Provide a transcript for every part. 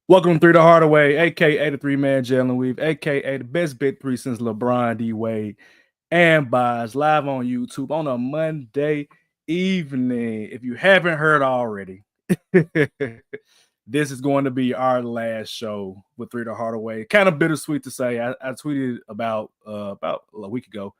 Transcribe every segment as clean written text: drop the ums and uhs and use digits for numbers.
Welcome through the Hardaway, aka the three-man Jalen Weave, aka the best big three since LeBron D Wade, and Boz live on YouTube on a Monday evening. If you haven't heard already, this is going to be our last show with Three the Hardaway. Kind of bittersweet to say. I tweeted about a week ago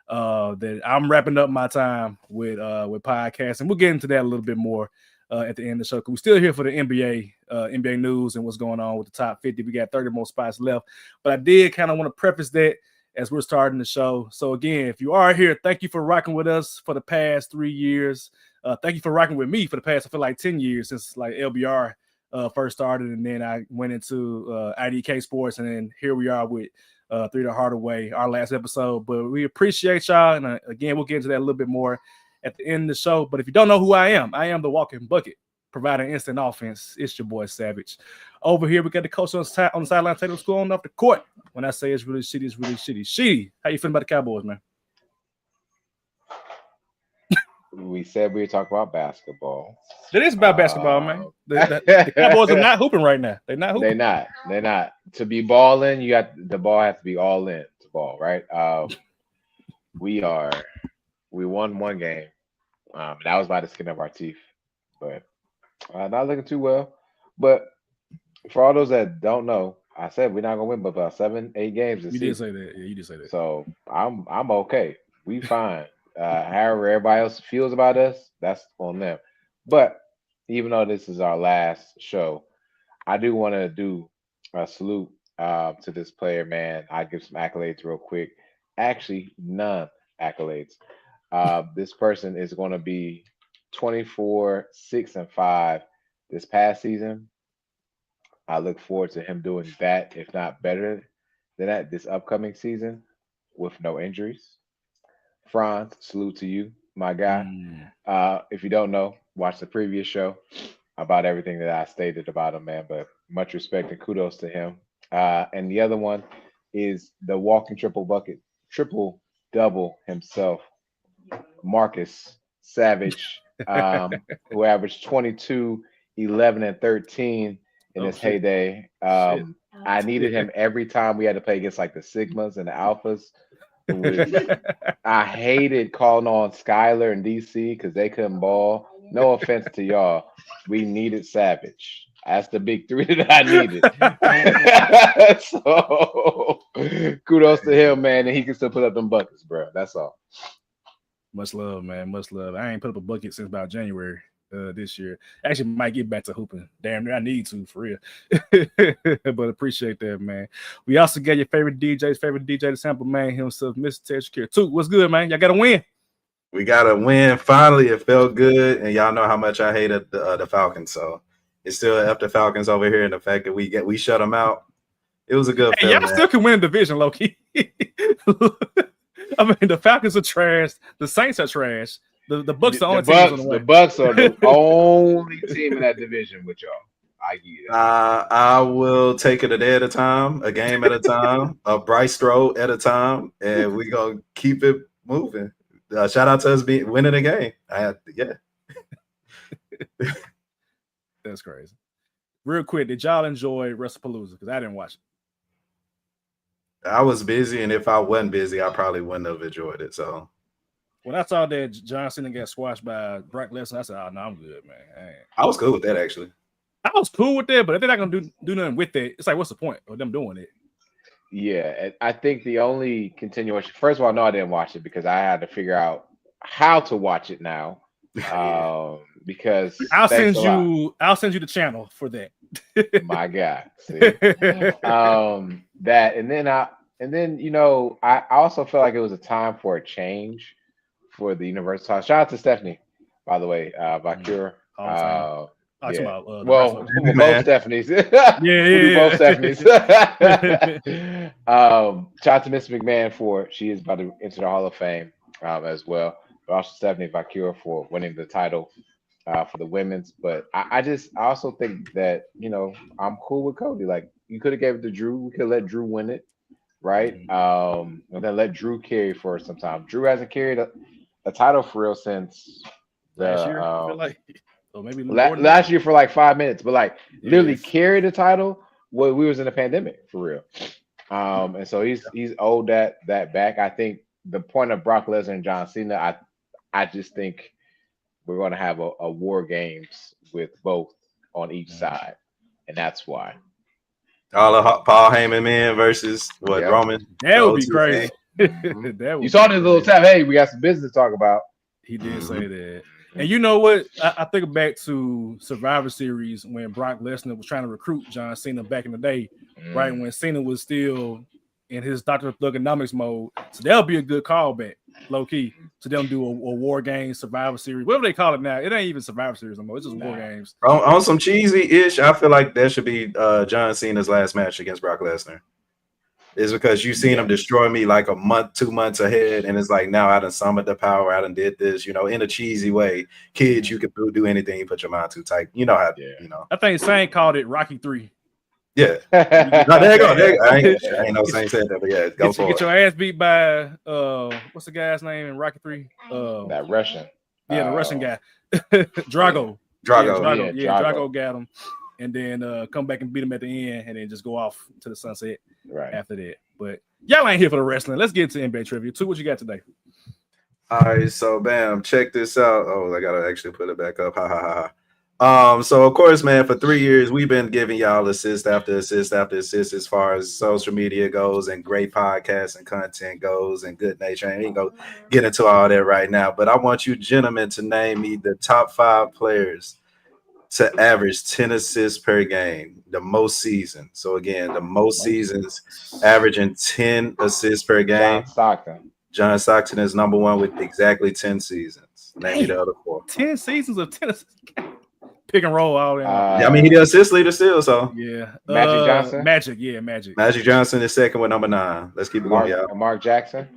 that I'm wrapping up my time with podcasting. We'll get into that a little bit more at the end of the show. We're still here for the NBA news and what's going on with the top 50. We got 30 more spots left. But I did kind of want to preface that as we're starting the show. So again, if you are here, thank you for rocking with us for the past 3 years. Thank you for rocking with me for the past, I feel like 10 years since like LBR first started. And then I went into IDK Sports. And then here we are with Three the Hardaway, our last episode. But we appreciate y'all. And again, we'll get into that a little bit more at the end of the show. But if you don't know who I am the walking bucket, providing instant offense. It's your boy Savage. Over here, we got the coach on the sideline taking what's going off the court. When I say it's really shitty, it's really shitty. Shitty. How you feeling about the Cowboys, man? We said we were talking about basketball. It is about basketball, man. The Cowboys are not hooping right now. They're not hooping. They're not. To be balling, the ball has to be all in to ball, right? We won one game. That was by the skin of our teeth, but not looking too well. But for all those that don't know, I said we're not gonna win but about 7-8 games this season. Did say that. Yeah, you did say that. So I'm okay. We fine. However everybody else feels about us, that's on them. But even though this is our last show, I do want to do a salute to this player, man. I give some accolades real quick. Actually, none accolades. This person is going to be 24, 6, and 5 this past season. I look forward to him doing that, if not better than that, this upcoming season with no injuries. Franz, salute to you, my guy. If you don't know, watch the previous show about everything that I stated about him, man. But much respect and kudos to him. And the other one is the walking triple double himself, Marcus Savage, who averaged 22, 11, and 13 in his heyday. I needed him every time we had to play against like the Sigmas and the Alphas. I hated calling on Skyler and DC because they couldn't ball. No offense to y'all. We needed Savage. That's the big three that I needed. So kudos to him, man. And he can still put up them buckets, bro. That's all. Much love, man. Much love. I ain't put up a bucket since about January this year. Actually, might get back to hooping. Damn near I need to, for real. But appreciate that, man. We also got your favorite DJ to sample, man, himself, Mr. Texture Care. Too. What's good, man? Y'all got to win. We got a win. Finally, it felt good. And y'all know how much I hated the Falcons. So it's still up the Falcons over here. And the fact that we shut them out, it was a good feeling. Y'all still can win the division, low-key. I mean, the Falcons are trash. The Saints are trash. The Bucks are the only team on the way. The Bucks are the only team in that division with y'all. I get it. I will take it a day at a time, a game at a time, a Bryce throw at a time, and we're going to keep it moving. Shout out to us winning the game. Yeah. That's crazy. Real quick, did y'all enjoy WrestlePalooza? Because I didn't watch it. I was busy, and if I wasn't busy, I probably wouldn't have enjoyed it. So when I saw that John Cena got squashed by Brock Lesnar, I said, "Oh no, I'm good, man." I was cool with that, actually. I was cool with that, but if they're not gonna do nothing with it, it's like, what's the point of them doing it? Yeah, I think the only continuation. First of all, no, I didn't watch it because I had to figure out how to watch it now. Because I'll send you the channel for that. My God. See? That and then I also felt like it was a time for a change for the Universal title. Shout out to Stephanie, by the way, Bakura. Yeah. Well, both Stephanies. Both Stephanies. Shout out to Miss McMahon she is about to enter the Hall of Fame as well. But also Stephanie Bakura for winning the title for the women's. But I also think that I'm cool with Cody. Like, you could have gave it to Drew. We could have let Drew win it, right? And then let Drew carry for some time. Drew hasn't carried a title for real since last year. or maybe a little more than that. Last year for like 5 minutes, but like literally Yes. carried the title. Well, we was in a pandemic for real. And so he's owed that back. I think the point of Brock Lesnar and John Cena, I just think we're going to have a war games with both on each side, and that's why. All the Paul Heyman men versus what Yep. Roman? That The would be O2 crazy. Mhm. That would You saw be this little crazy. tap. Hey, we got some business to talk about. He did Mhm. say that. And you know what? I think back to Survivor Series when Brock Lesnar was trying to recruit John Cena back in the day, right? Mm. When Cena was still in his Dr. Thugonomics mode. So that'll be a good callback, low key, to them do a War Games Survivor Series. Whatever they call it now. It ain't even Survivor Series anymore. It's just War Nah. Games. On some cheesy-ish, I feel like that should be John Cena's last match against Brock Lesnar. Is because you've seen him destroy me like a month, 2 months ahead, and it's like now I done summoned the power, I done did this, in a cheesy way. Kids, you can do anything you put your mind to type. You know how, I think Saint called it Rocky 3. Yeah. No, there you go. I ain't no Saint said that, but yeah, go for Get it. your ass beat by what's the guy's name in Rocky 3? That Russian. Yeah, the Russian guy. Drago. Drago. Yeah, Yeah, Drago got him. And then come back and beat him at the end and then just go off to the sunset Right. after that. But y'all ain't here for the wrestling. Let's get into NBA trivia. Two, what you got today? All right, so bam, check this out. Oh, I gotta actually put it back up. Ha ha ha ha. So of course, man, for 3 years we've been giving y'all assist after assist after assist as far as social media goes and great podcasts and content goes and good nature. And we ain't gonna get into all that right now, but I want you gentlemen to name me the top 5 players to average 10 assists per game, the most seasons. So again, the most seasons averaging 10 assists per game. John Stockton. John Stockton is number 1 with exactly 10 seasons. Name me the other 4. 10 seasons of tennis. Pick and roll all that. I mean, he the assist leader still, so. Yeah. Magic Johnson? Magic, yeah, Magic. Magic Johnson is second with number 9. Let's keep it going, y'all. Mark Jackson.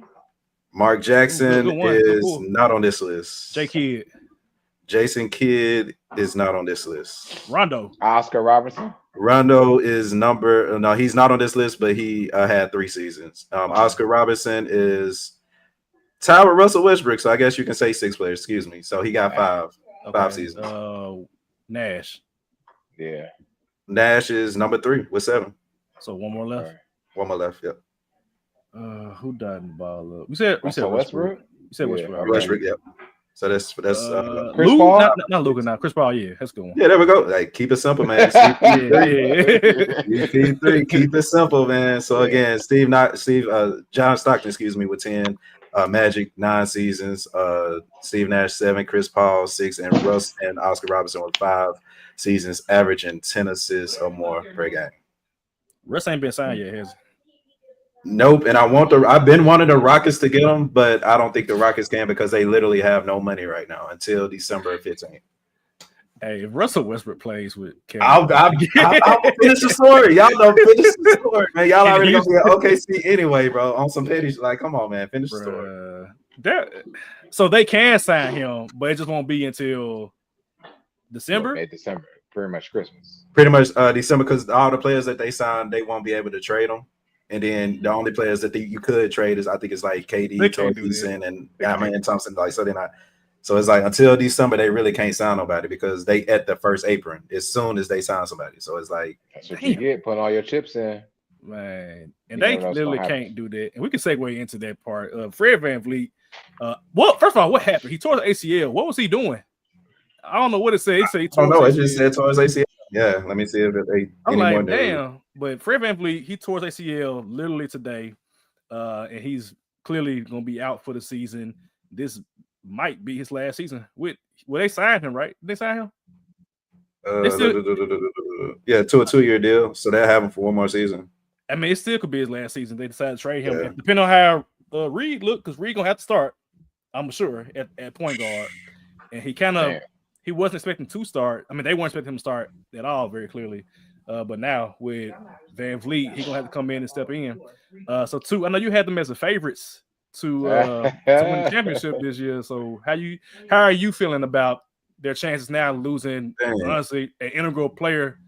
Mark Jackson Good one. is Cool. not on this list. J Kidd. Jason Kidd is not on this list. Rondo. Oscar Robertson. Rondo is no, he's not on this list, but he had 3 seasons. Oscar Robertson is tied with Russell Westbrook, so I guess you can say 6 players. Excuse me. So he got 5 seasons. Nash. Yeah. Nash is number 3 with 7. So one more left. Right. One more left. Yep. Who died in the ball up? We said Westbrook. You said Yeah, Westbrook. okay. Westbrook. Yep. So that's Chris Luke, Paul? not Luka now. Chris Paul, yeah, that's good. yeah. There we go. Like keep it simple, man. CP3, keep it simple, man. So again, John Stockton, excuse me, with 10. Magic 9 seasons. Steve Nash 7. Chris Paul 6, and Russ and Oscar Robertson with 5 seasons, averaging 10 assists or more per game. Russ ain't been signed yet, has he? Nope. And I've been wanting the Rockets to get them, but I don't think the Rockets can because they literally have no money right now until December 15th. Hey, if Russell Westbrook plays with Kevin, I'll finish the story. Y'all know finish the story, man. Y'all already gonna be at OKC anyway, bro. On some petty, like, come on, man, finish the story. So they can sign him, but it just won't be until December. Okay, December, pretty much Christmas. Pretty much December, because all the players that they signed, they won't be able to trade them. And then the only players that you could trade is, I think it's like KD, Torreyson, and Amen Thompson. Like, so they're not. So it's like until December, they really can't sign nobody because they at the first apron as soon as they sign somebody. So it's like that's what you get, putting all your chips in, man. And they literally can't do that. And we can segue into that part. Fred VanVleet. Well, first of all, what happened? He tore the ACL. What was he doing? I don't know what it said. He said he tore. Oh no, it just said tore his ACL. Yeah, let me see if they. I'm like, damn. But Fred VanVleet, he tore his ACL literally today, and he's clearly going to be out for the season. This might be his last season. Well, they signed him, right? Did they sign him? Yeah, to a 2-year deal. So they'll have him for 1 more season. I mean, it still could be his last season. They decided to trade him. Yeah. Depending on how Reed looked, because Reed gonna have to start, I'm sure, at point guard. And he wasn't expecting to start. I mean, they weren't expecting him to start at all, very clearly. But now with VanVleet, he's gonna have to come in and step in. So two, I know you had them as the favorites to win the championship this year. So how are you feeling about their chances now losing honestly an integral player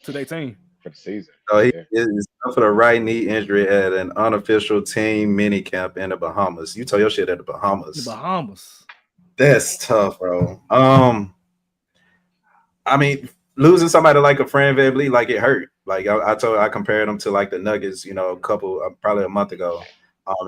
to their team for the season? So he is for the right knee injury at an unofficial team mini camp in the Bahamas. You told your shit at the Bahamas. The Bahamas. That's tough, bro. I mean, losing somebody like a Fran VanVleet, like it hurt. Like I compared him to like the Nuggets, probably a month ago.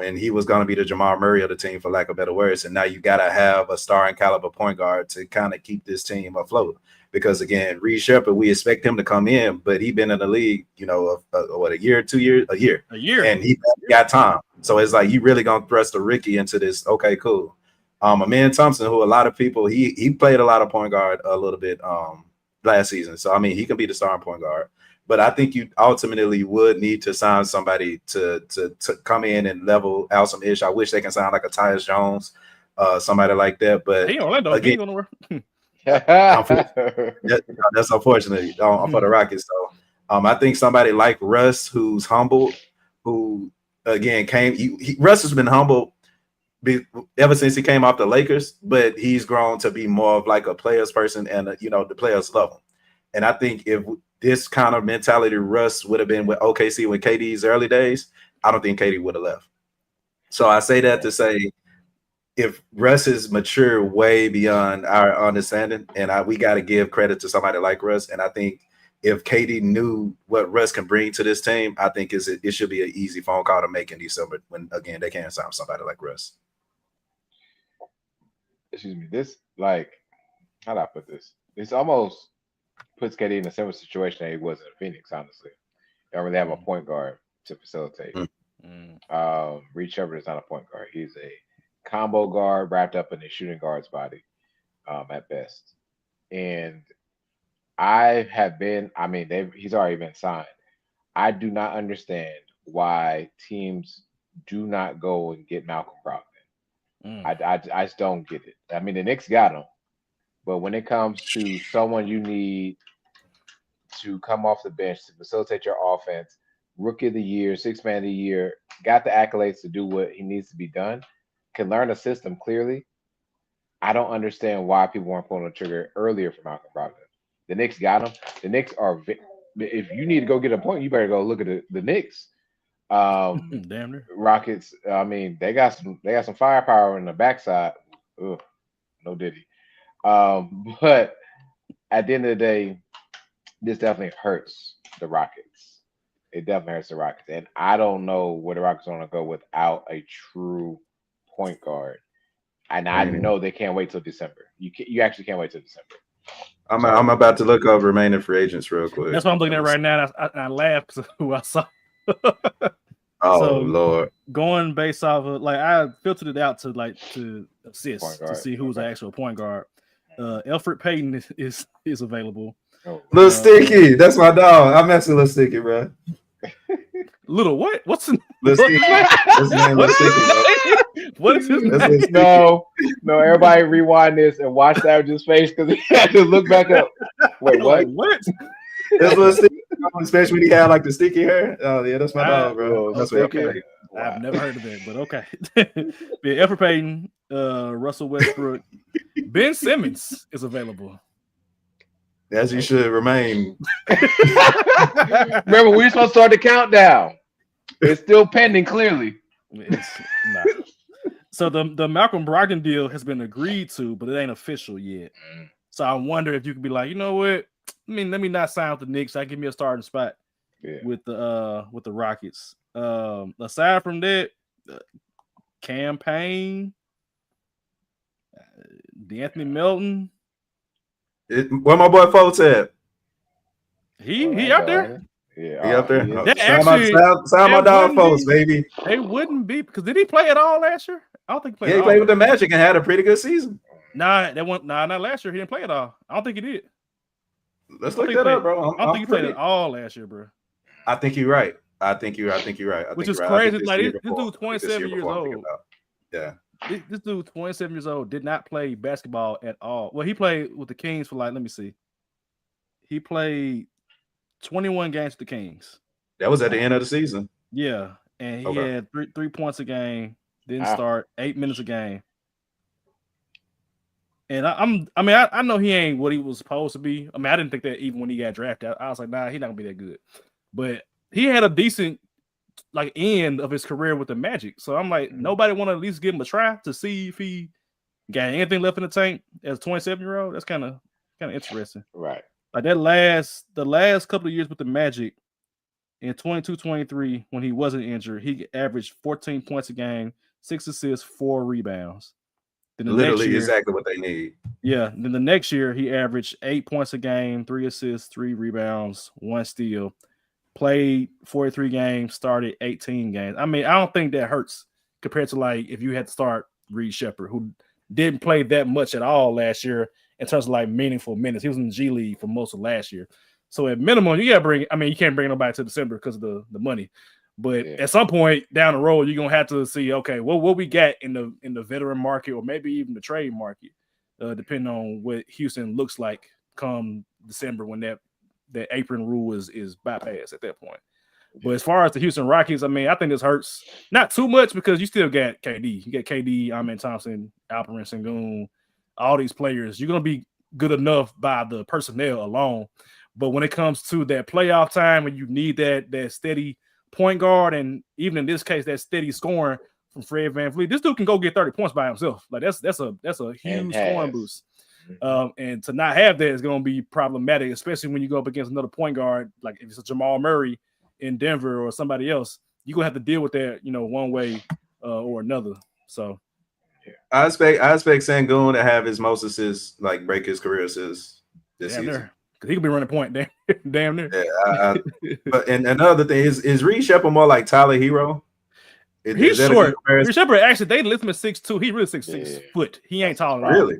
And he was going to be the Jamal Murray of the team, for lack of better words. And now you got to have a starring caliber point guard to kind of keep this team afloat. Because again, Reed Shepherd, we expect him to come in, but he's been in the league, a year, 2 years, a year, and he got time. So it's like you really gonna thrust a Ricky into this. Okay, cool. Amen Thompson, who a lot of people he played a lot of point guard a little bit last season. So I mean, he can be the starting point guard. But I think you ultimately would need to sign somebody to come in and level out some ish. I wish they can sign like a Tyus Jones, somebody like that. But he Orlando, again, he ain't gonna work. that's unfortunate for the Rockets. So I think somebody like Russ, who's humble, who again Russ has been humble ever since he came off the Lakers, but he's grown to be more of like a player's person, and the players love him. And I think if this kind of mentality Russ would have been with OKC with KD's early days, I don't think KD would have left. So I say that to say, if Russ is mature way beyond our understanding, and we got to give credit to somebody like Russ, and I think if KD knew what Russ can bring to this team, I think it should be an easy phone call to make in December when, again, they can't sign somebody like Russ. Excuse me. This, like, how do I put this? It's almost puts KD in a similar situation that he was in Phoenix, honestly. They don't really have a point guard to facilitate. Reed Shepherd is not a point guard. He's a combo guard wrapped up in a shooting guard's body at best. And he's already been signed. I do not understand why teams do not go and get Malcolm Brogdon. I just don't get it. I mean, the Knicks got him. But when it comes to someone you need to come off the bench to facilitate your offense, rookie of the year, sixth man of the year, got the accolades to do what he needs to be done, can learn a system clearly. I don't understand why people weren't pulling the trigger earlier for Malcolm Brogdon. The Knicks got him. The Knicks are. If you need to go get a point, you better go look at the Knicks. Damn near. Rockets. I mean, they got some firepower in the backside. Ugh, no diddy. But at the end of the day, this definitely hurts the Rockets. It definitely hurts the Rockets, and I don't know where the Rockets want to go without a true point guard. And I know they can't wait till December. You actually can't wait till December. I'm about to look over remaining free agents real quick. That's what I'm looking at right now. I laughed because of who I saw. Lord! Going based off of I filtered it out to assist to see who's the actual point guard. Elfrid Payton is available. Little Sticky, that's my dog. I mess with Little Sticky, bro. Little what? What's the Little Sticky? His name Little Sticky, bro. What is his name? No. Everybody rewind this and watch Savage's face because he had to look back up. Wait, what? What? That's Little Sticky, especially when he had like the sticky hair. Oh yeah, that's my dog, bro. That's okay. Wow. I've never heard of it, but okay. Yeah, Elfrid Payton, Russell Westbrook, Ben Simmons is available. As you should remain. Remember, we're supposed to start the countdown. It's still pending, clearly. Nah. So the Malcolm Brogdon deal has been agreed to, but it ain't official yet. So I wonder if you could be like, you know what? Let me not sign with the Knicks. I give me a starting spot with the Rockets. Aside from that, campaign, D'Anthony Melton. Where my boy Fultz at? He out there? Yeah, he out there. Sign my dog Fultz, baby. They wouldn't be because did he play at all last year? I don't think he played. Yeah, he played with the Magic and had a pretty good season. Not last year. He didn't play at all. I don't think he did. Let's look that up, bro. I don't think he played at all last year, bro. I think you're right. I think you're right. Which is crazy. Like this dude, 27 years old. Yeah. This dude, 27 years old, did not play basketball at all. Well, he played with the Kings for let me see. He played 21 games with the Kings. That was at the end of the season. Yeah, and he had three points a game. Didn't start 8 minutes a game. And I know he ain't what he was supposed to be. I mean, I didn't think that even when he got drafted. I was like, nah, he's not gonna be that good. But he had a decent end of his career with the Magic. So I'm like, nobody want to at least give him a try to see if he got anything left in the tank as a 27-year-old. That's kind of interesting. Right. Like the last couple of years with the Magic in 22-23, when he wasn't injured, he averaged 14 points a game, 6 assists, 4 rebounds. Then the next Literally year, exactly what they need. yeah. Then the next year, he averaged 8 points a game, 3 assists, 3 rebounds, 1 steal. Played 43 games, started 18 games. I mean, I don't think that hurts compared to like if you had to start Reed Shepherd, who didn't play that much at all last year in terms of like meaningful minutes. He was in the G League for most of last year. So at minimum, you gotta bring. I mean, you can't bring nobody to December because of the money. But at some point down the road, you're gonna have to see, okay, what we got in the veteran market or maybe even the trade market, depending on what Houston looks like come December when that apron rule is bypassed at that point. But as far as the Houston Rockets, I mean, I think this hurts not too much because you still got KD. You got KD, Amen Thompson, Alperen Sengun, all these players. You're going to be good enough by the personnel alone. But when it comes to that playoff time and you need that steady point guard and even in this case, that steady scoring from Fred VanVleet, this dude can go get 30 points by himself. Like that's a huge scoring boost. And to not have that is going to be problematic, especially when you go up against another point guard, like if it's a Jamal Murray in Denver or somebody else, you're going to have to deal with that, one way or another. So I expect Sengun to have his most assists, like break his career assists this season. Because he could be running point damn near. Yeah, but and another thing is Reed Shepherd more like Tyler Hero? He's short. Reed Shepherd actually they lift him at 6'2". He really 6 foot. He ain't tall at all. Really?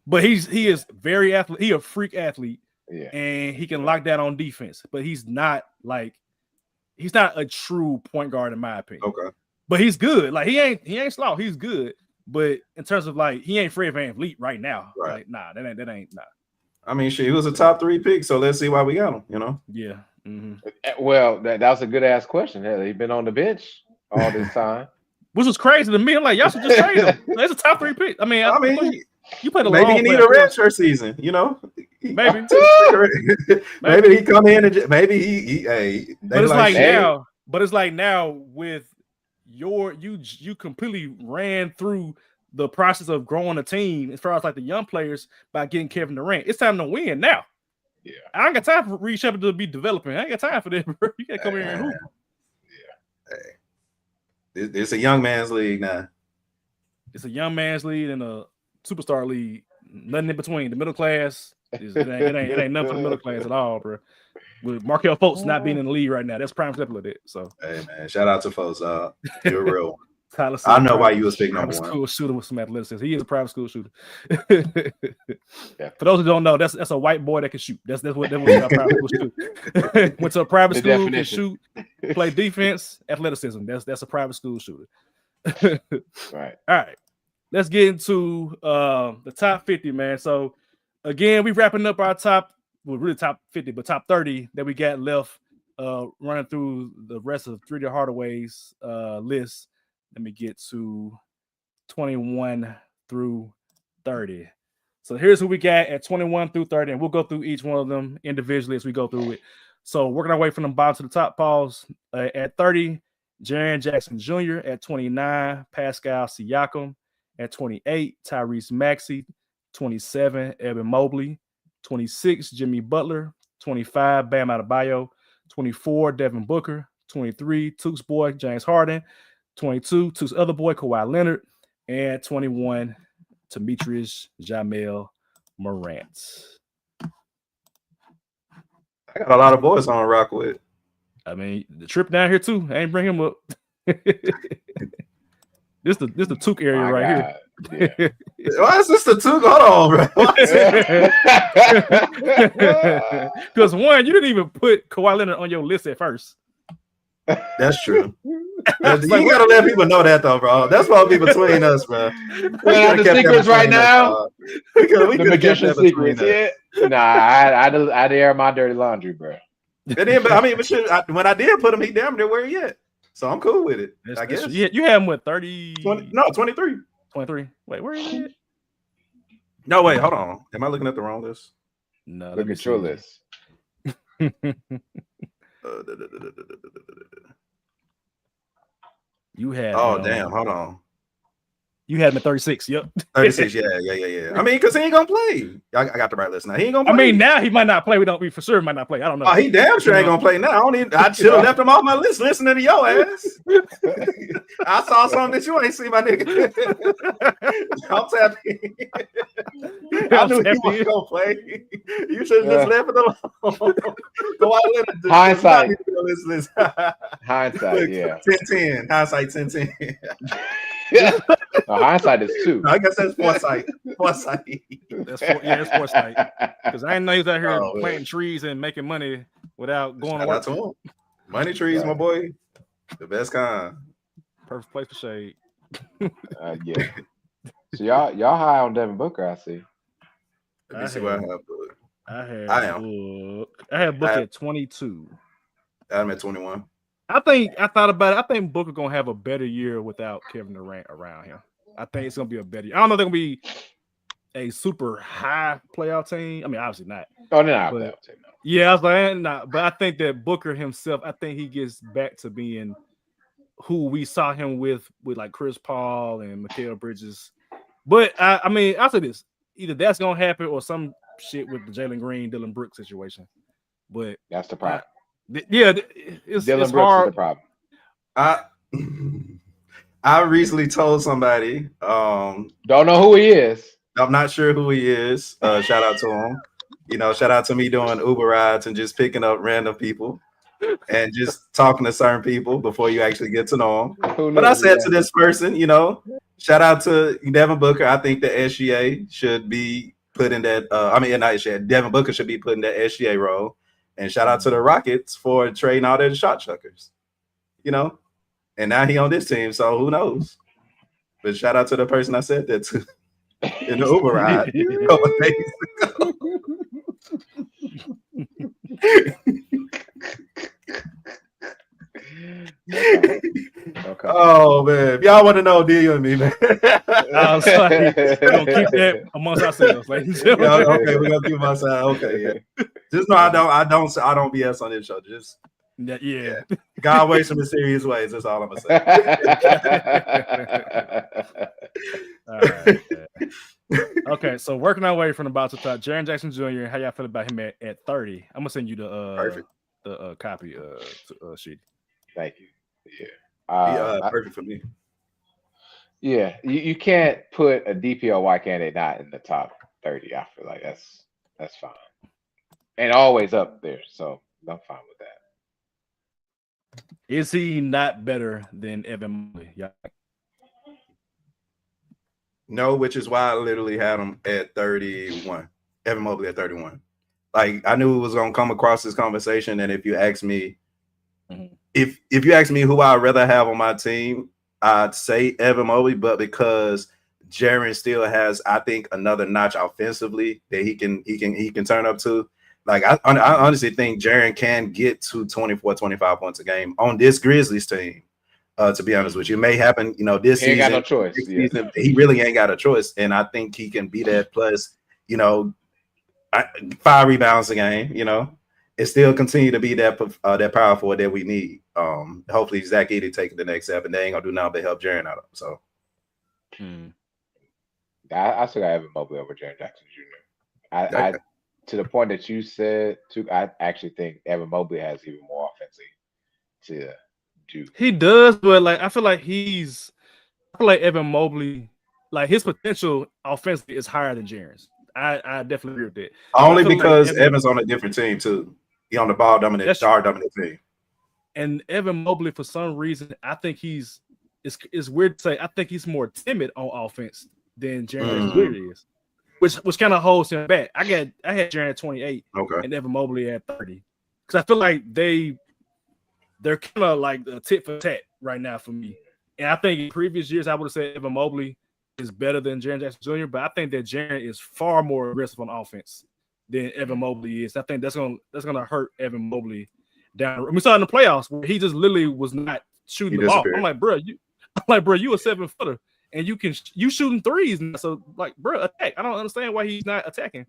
But he is very athletic. He a freak athlete, and he can lock that on defense. But he's not a true point guard in my opinion. Okay, but he's good. Like he ain't slow. He's good. But in terms of like he ain't Fred VanVleet right now. Right? Like, nah, that ain't. I mean, shit, he was a top 3 pick, so let's see why we got him. Yeah. Mm-hmm. Well, that was a good ass question. He's been on the bench all this time, which was crazy to me. I'm like, y'all should just trade him. That's a top 3 pick. I mean, you played a maybe you need a redshirt season, Maybe. Maybe he come in and maybe he but it's like now. But it's like now with you completely ran through the process of growing a team as far as like the young players by getting Kevin Durant. It's time to win now. Yeah, I ain't got time for Reed Shepherd to be developing. I ain't got time for that, bro. You gotta come here and hoop. Yeah. Hey. It's a young man's league now. It's a young man's league and a superstar league. Nothing in between. The middle class, it ain't nothing for the middle class at all, bro. With Markelle Fultz not being in the league right now, that's prime example of that. So, hey man, shout out to Fultz. You're a real one. I know why you was picking number one. School shooter with some athleticism. He is a private school shooter. For those who don't know, that's a white boy that can shoot. That's what a private school shooter. Went to a private school, can shoot, play defense, athleticism. That's a private school shooter. Right. All right. Let's get into the top 50, man. So again, we wrapping up our top 50, but top 30 that we got left. Running through the rest of 3D Hardaway's list. Let me get to 21 through 30. So here's who we got at 21 through 30, and we'll go through each one of them individually as we go through it. So working our way from the bottom to the top, Pauls. At 30, Jaren Jackson Jr. At 29, Pascal Siakam. At 28, Tyrese Maxey. 27, Evan Mobley. 26, Jimmy Butler. 25, Bam Adebayo. 24, Devin Booker. 23, Tooks boy, James Harden. 22, Tooks other boy, Kawhi Leonard. And 21, Demetrius Jamel Morant. I got a lot of boys on rock with. I mean, the trip down here too. I ain't bring him up. This the Took area right here. Yeah. Why is this the Took? Hold on, bro. Because one, you didn't even put Kawhi Leonard on your list at first. That's true. You gotta let people know that though, bro. That's what be between us, bro. Well, the secrets right now. The magician secrets. Yeah. Nah, I'd air my dirty laundry, bro. I mean, when I did put him, he damn near where he at. So I'm cool with it. I guess. You have him with 30. 23. 23. Wait, where are you at? No, wait, hold on. Am I looking at the wrong list? No, look at your list. You had. Oh damn! Hold on. You had him at 36. Yep. 36. Yeah. I mean, because he ain't gonna play. I got the right list now. He ain't gonna play. I mean, now he might not play. We for sure might not play. I don't know. Oh, he damn sure ain't gonna play now. I should have left him off my list listening to your ass. I saw something that you ain't seen, my nigga. I'm tapping. I knew he wasn't gonna play. You should have just left it alone. So I let it Hindsight. List. Hindsight, yeah. 10-10. Hindsight 10-10. No, hindsight is 2. I guess that's foresight. Foresight. That's foresight. Because I didn't know he was out here planting man. trees and making money without going Shout to out to him. Money trees, my boy. The best kind. Perfect place for shade. Yeah. So y'all high on Devin Booker, I see. Let me see what I have. I have Booker at 22. I'm at 21. I thought about it. I think Booker gonna have a better year without Kevin Durant around him. I think it's gonna be a better year. I don't know if they're gonna be a super high playoff team. I mean, obviously not. Oh, they're not a playoff team. No. Yeah, I was like, not. But I think that Booker himself, I think he gets back to being who we saw him with like Chris Paul and Mikal Bridges. But I mean, I'll say this: either that's gonna happen or some shit with the Jalen Green, Dylan Brooks situation. But that's the problem. It's Dylan Brooks hard. is the problem. I recently told somebody. Don't know who he is. I'm not sure who he is. Shout out to him. Shout out to me doing Uber rides and just picking up random people and just talking to certain people before you actually get to know them. But I said to this person, shout out to Devin Booker. I think the SGA should be put in that. Not SGA. Devin Booker should be put in that SGA role. And shout out to the Rockets for trading all their shot chuckers, and now he on this team, so who knows? But shout out to the person I said that to in the Uber ride a couple days ago. Okay. Oh man, if y'all want to know, deal with me, man. I'm sorry. We're gonna keep that amongst ourselves, ladies. Okay, we're gonna keep ourselves. Okay, yeah. Just know I don't BS on this show. Just yeah. God waits in mysterious ways. That's all I'm gonna say. All right. Okay, so working our way from the bottom to top, Jaren Jackson Jr. How y'all feel about him at 30? I'm gonna send you the copy sheet. Thank you. Yeah. Perfect for me. Yeah, you can't put a DPOY candidate not in the top 30. I feel like that's fine, and always up there. So I'm fine with that. Is he not better than Evan Mobley? Yeah. No, which is why I literally had him at 31. Evan Mobley at 31. Like I knew it was gonna come across this conversation, and if you ask me, if you ask me who I'd rather have on my team, I'd say Evan Mobley, but because Jaren still has, I think, another notch offensively that he can turn up to. Like I honestly think Jaren can get to 24, 25 points a game on this Grizzlies team. To be honest with you, it may happen, this season. He ain't got no choice. Season, he really ain't got a choice, and I think he can be that. Plus, 5 rebounds a game. And still continue to be that power forward that we need. Hopefully, Zach Edey taking the next step, and they ain't gonna do nothing but help Jaren out. So, I still got Evan Mobley over Jaren Jackson Jr. I to the point that you said, I actually think Evan Mobley has even more offensive to do. He does, but I feel like Evan Mobley, his potential offensively is higher than Jaren's. I definitely agree with that. Only because Evan's on a different team too. He on the ball dominant, star dominant team. And Evan Mobley, for some reason, I think it's weird to say, I think he's more timid on offense than Jaren Jackson is. Which kind of holds him back. I had Jaren at 28 and Evan Mobley at 30. Because I feel like they're kind of like a tit for tat right now for me. And I think in previous years I would have said Evan Mobley is better than Jaren Jackson Jr., but I think that Jaren is far more aggressive on offense than Evan Mobley is. I think that's gonna hurt Evan Mobley down. We saw in the playoffs where he just literally was not shooting the ball. I'm like, bro, you a 7-footer. And you shooting threes now. So bro, attack. I don't understand why he's not attacking.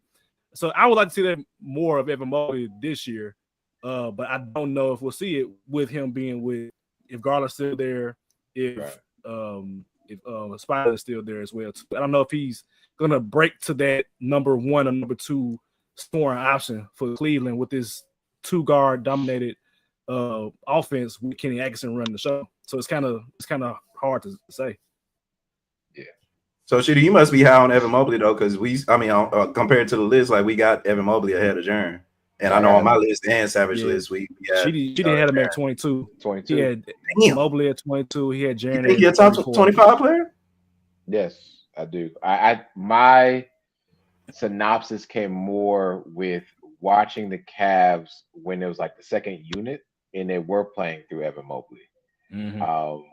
So I would like to see that more of Evan Mobley this year. But I don't know if we'll see it with him being if Garland's still there, if Spider is still there as well. Too. I don't know if he's gonna break to that number 1 or number 2 scoring option for Cleveland with this 2-guard dominated offense with Kenny Atkinson running the show. So it's kind of hard to say. Yeah. So Shitty, you must be high on Evan Mobley though, because compared to the list, like we got Evan Mobley ahead of Jaren. And I know on my list and Savage list, we had she didn't have him at 22. 22. He had Mobley at 22. He had Jaren. You think you're a top 25 player? Yes, I do. My synopsis came more with watching the Cavs when it was like the second unit and they were playing through Evan Mobley.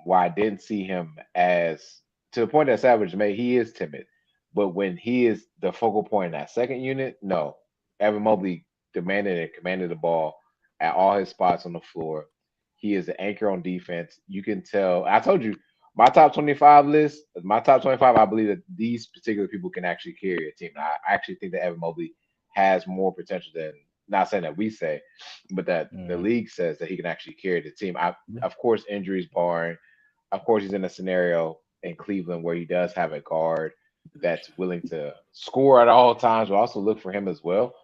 Why I didn't see him as to the point that Savage made, he is timid. But when he is the focal point in that second unit, no. Evan Mobley demanded and commanded the ball at all his spots on the floor. He is the anchor on defense. You can tell. I told you, my top 25 list, my top 25, I believe that these particular people can actually carry a team. I actually think that Evan Mobley has more potential than, not saying that we say, but that the league says that he can actually carry the team. Of course, injuries barring. Of course, he's in a scenario in Cleveland where he does have a guard that's willing to score at all times. We'll also look for him as well.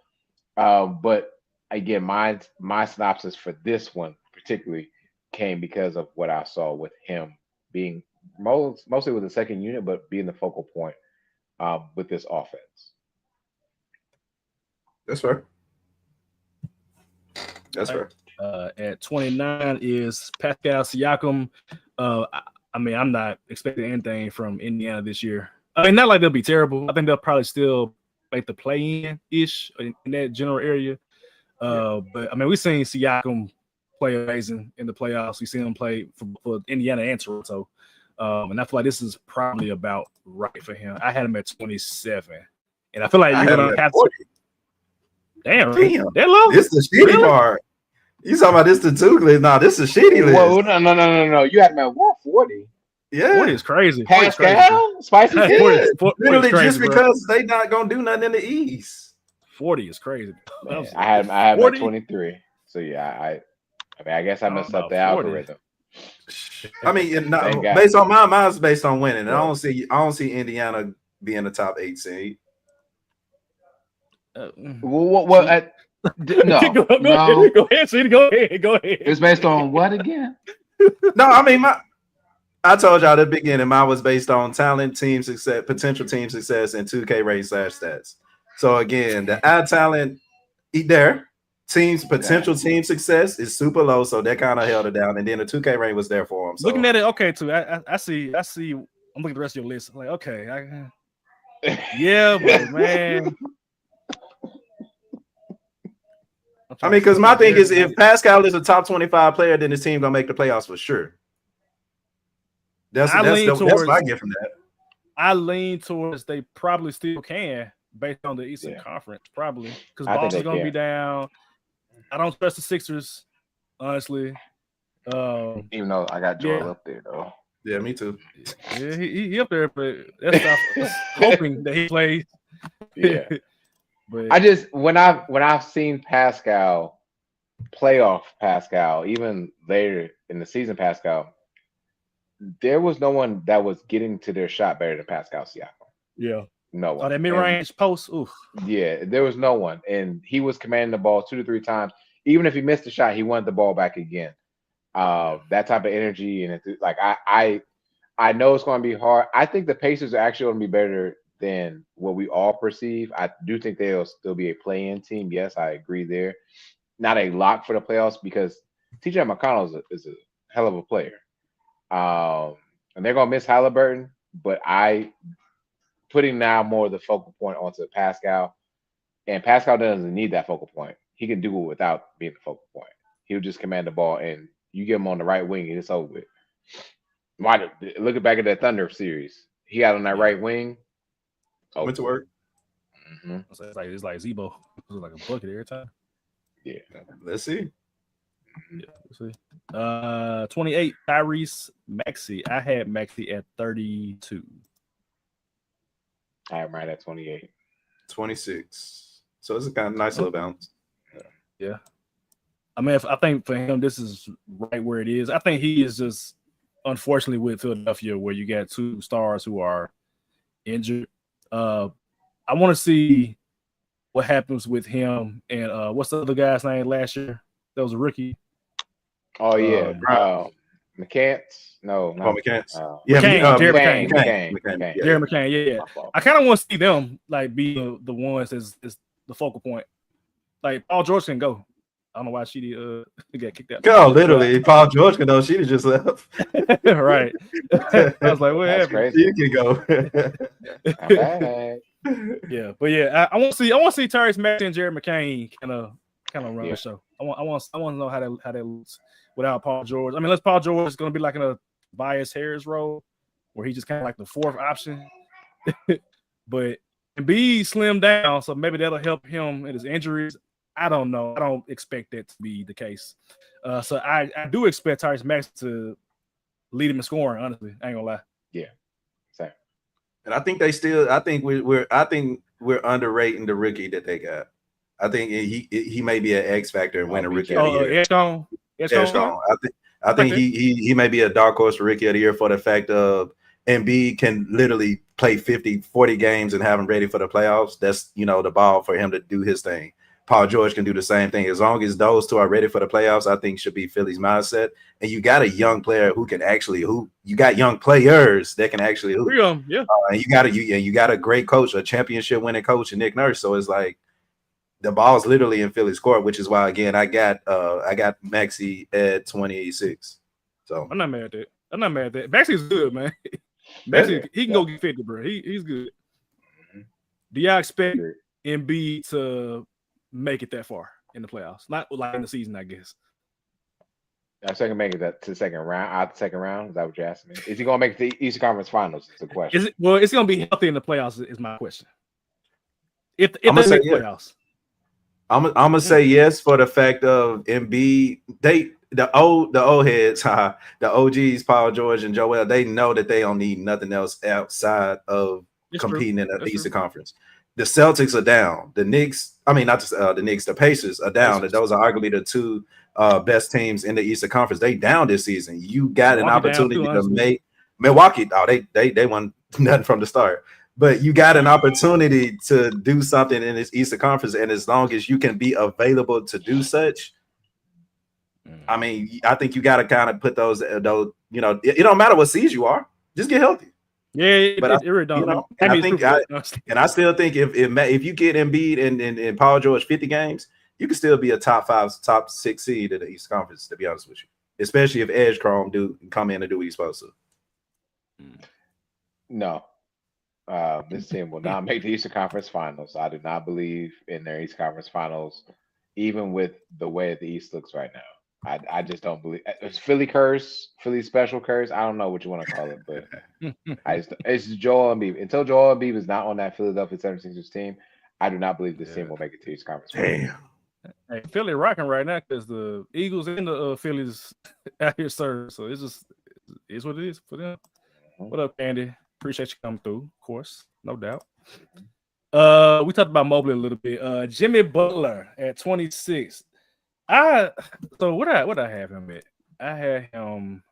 But again, my synopsis for this one particularly came because of what I saw with him being mostly with the second unit, but being the focal point with this offense. That's fair. That's fair. At 29 is Pascal Siakam. I'm not expecting anything from Indiana this year. I mean, not like they'll be terrible. I think they'll probably still make the play-in-ish in that general area. But, I mean, we've seen Siakam play amazing in the playoffs. We've seen him play for Indiana and Toronto. And I feel like this is probably about right for him. I had him at 27. And I feel like you're going to have 40. To – Damn. That low? This is the shitty part. You talking about this the two list? No, this is shitty list. Whoa, no. You had him at what? 40? Yeah. 40 is crazy. Pascal? Spicy kid? Literally just because they not going to do nothing in the East. 40 is crazy. Man, I had him at 23. So, yeah, I guess I messed up the 40. Algorithm. I mean, based on mine's based on winning. And I don't see Indiana being the top 8 seed. No. Go ahead, City. Go ahead. It's based on what again? No, I mean, I told y'all at the beginning, mine was based on talent, team success, potential team success, and 2K rate / stats. So again, the ad talent there, team's potential team success is super low, so that kind of held it down. And then the 2K rate was there for him. So. Looking at it, okay, too. I see. I'm looking at the rest of your list. I'm like, okay, yeah, but man. I mean, because my thing is, if Pascal is a top 25 player, then his team gonna make the playoffs for sure. That's what I get from that. I lean towards they probably still can, based on the Eastern Conference, probably because Boston's gonna be down. I don't trust the Sixers, honestly. Even though I got Joel up there, though. Yeah, me too. Yeah, he up there, but that's hoping that he plays. Yeah. But I just when I've seen Pascal, playoff Pascal, even later in the season Pascal, there was no one that was getting to their shot better than Pascal Siakam. Yeah. No one. Oh, that mid-range post. Oof. Yeah, there was no one. And he was commanding the ball 2 to 3 times. Even if he missed the shot, he wanted the ball back again. That type of energy. And like I know it's going to be hard. I think the Pacers are actually going to be better than what we all perceive. I do think they'll still be a play-in team. Yes, I agree there. Not a lock for the playoffs because TJ McConnell is a hell of a player. And they're going to miss Halliburton, but putting now more of the focal point onto Pascal, and Pascal doesn't need that focal point. He can do it without being the focal point. He'll just command the ball, and you get him on the right wing, and it's over with. Look back at that Thunder series. He got on that right wing. Went to work. Mm-hmm. It's like Zebo. It was like a bucket every time. Yeah. Let's see. Yeah, let's see. 28, Tyrese Maxey. I had Maxey at 32. I am right at 28. 26. So it's a kind of nice little bounce. Yeah. I mean, I think for him, this is right where it is. I think he is just unfortunately, with Philadelphia, where you got two stars who are injured, I want to see what happens with him and what's the other guy's name last year? That was a rookie. Oh yeah. Brown. McCants? No, Oh, not McCants. uh, Yeah, Jared McCain. McCain. McCain. Yeah, Jared McCain, yeah. My fault. I kind of want to see them like be the ones as the focal point. Like Paul George can go. I don't know why she got kicked out. Go literally. Paul George can know she just left. Right. I was like, what That's happened? crazy. You can go. Not bad. Yeah, but yeah, I want to see Tyrese Maxey and Jared McCain kind of run the show. I want to know how that looks without Paul George. I mean, unless Paul George is going to be like in a Bias Harris role where he's just kind of like the fourth option. But Embiid slimmed down, so maybe that'll help him in his injuries. I don't know. I don't expect that to be the case. So I do expect Tyrese Maxey to lead him in scoring. Honestly, I ain't gonna lie. Yeah, same. And I think we're underrating the rookie that they got. I think he may be an X factor and win a rookie of the year. Edgecombe. I think he may be a dark horse rookie of the year for the fact of Embiid can literally play 40 games and have him ready for the playoffs. That's the ball for him to do his thing. Paul George can do the same thing. As long as those two are ready for the playoffs, I think should be Philly's mindset. And you got a young player who can actually hoop. You got young players that can actually hoop. Yeah. And you got a great coach, a championship winning coach, and Nick Nurse. So it's like the ball's literally in Philly's court, which is why again I got Maxey at 26. So I'm not mad at that. Maxey's good, man. Maxey, he can go get 50, bro. He's good. Do y'all expect Embiid to make it that far in the playoffs? Not like in the season, I guess. I'm saying make it that to the second round. Out the second round, is that what you're asking me? Is he gonna make it to the Eastern Conference Finals? Is the question. It's gonna be healthy in the playoffs. Is my question. If they make the playoffs, I'm gonna say yes for the fact of Embiid. The old heads, the OGs, Paul George and Joel. They know that they don't need nothing else outside of competing in the Eastern Conference. The Celtics are down. The Knicks, not the Knicks, the Pacers are down. Pacers. Those are arguably the two best teams in the Eastern Conference. They down this season. You got an opportunity to make Milwaukee. Oh, they won nothing from the start. But you got an opportunity to do something in this Eastern Conference, and as long as you can be available to do such, I think you got to kind of put those. It don't matter what seeds you are, just get healthy. Yeah, but it really don't. I still think if you get Embiid and Paul George 50 games, you can still be a top 5, top 6 seed in the East Conference. To be honest with you, especially if Edgecombe come in and do what he's supposed to. No, this team will not make the Eastern Conference Finals. I do not believe in their Eastern Conference Finals, even with the way the East looks right now. I just don't believe it's Philly curse, Philly special curse. I don't know what you want to call it, but it's Joel Embiid. Until Joel Embiid is not on that Philadelphia 76ers team, I do not believe this team will make it to East Conference. Damn. Hey, Philly rocking right now because the Eagles and the Phillies out here serve. So it's what it is for them. What up, Andy? Appreciate you coming through, of course, no doubt. We talked about Mobley a little bit. Jimmy Butler at 26. So what I have him at? I had him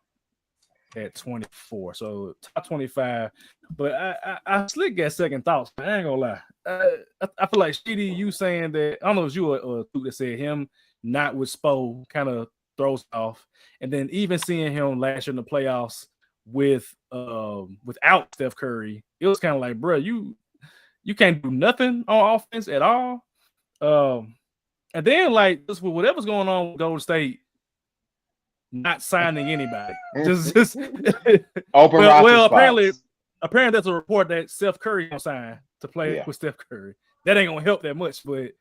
at 24, so top 25. But I slick got second thoughts. I ain't gonna lie. I feel like Sheedy, you saying that I don't know if you were that said him not with Spo kind of throws off, and then even seeing him last year in the playoffs without Steph Curry, it was kind of like, bro, you can't do nothing on offense at all. And then, like, just with whatever's going on with Golden State, not signing anybody, just open. Well, apparently, there's a report that Steph Curry gonna sign to play with Steph Curry. That ain't gonna help that much, but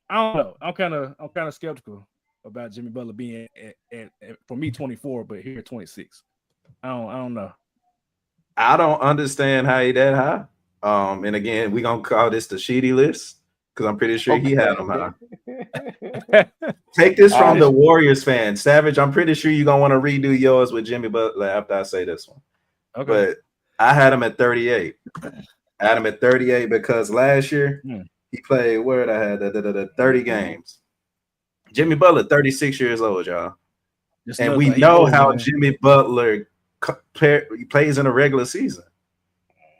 I don't know. I'm kind of skeptical about Jimmy Butler being at for me 24, but here 26. I don't know. I don't understand how he that high. And again, we're gonna call this the Sheedy list. Because I'm pretty sure he had them high. Take this from the Warriors fan. Savage, I'm pretty sure you're going to want to redo yours with Jimmy Butler after I say this one. Okay. But I had him at 38. I had him at 38 because last year he played, 30 games. Jimmy Butler, 36 years old, y'all. And we know how Jimmy Butler plays in a regular season.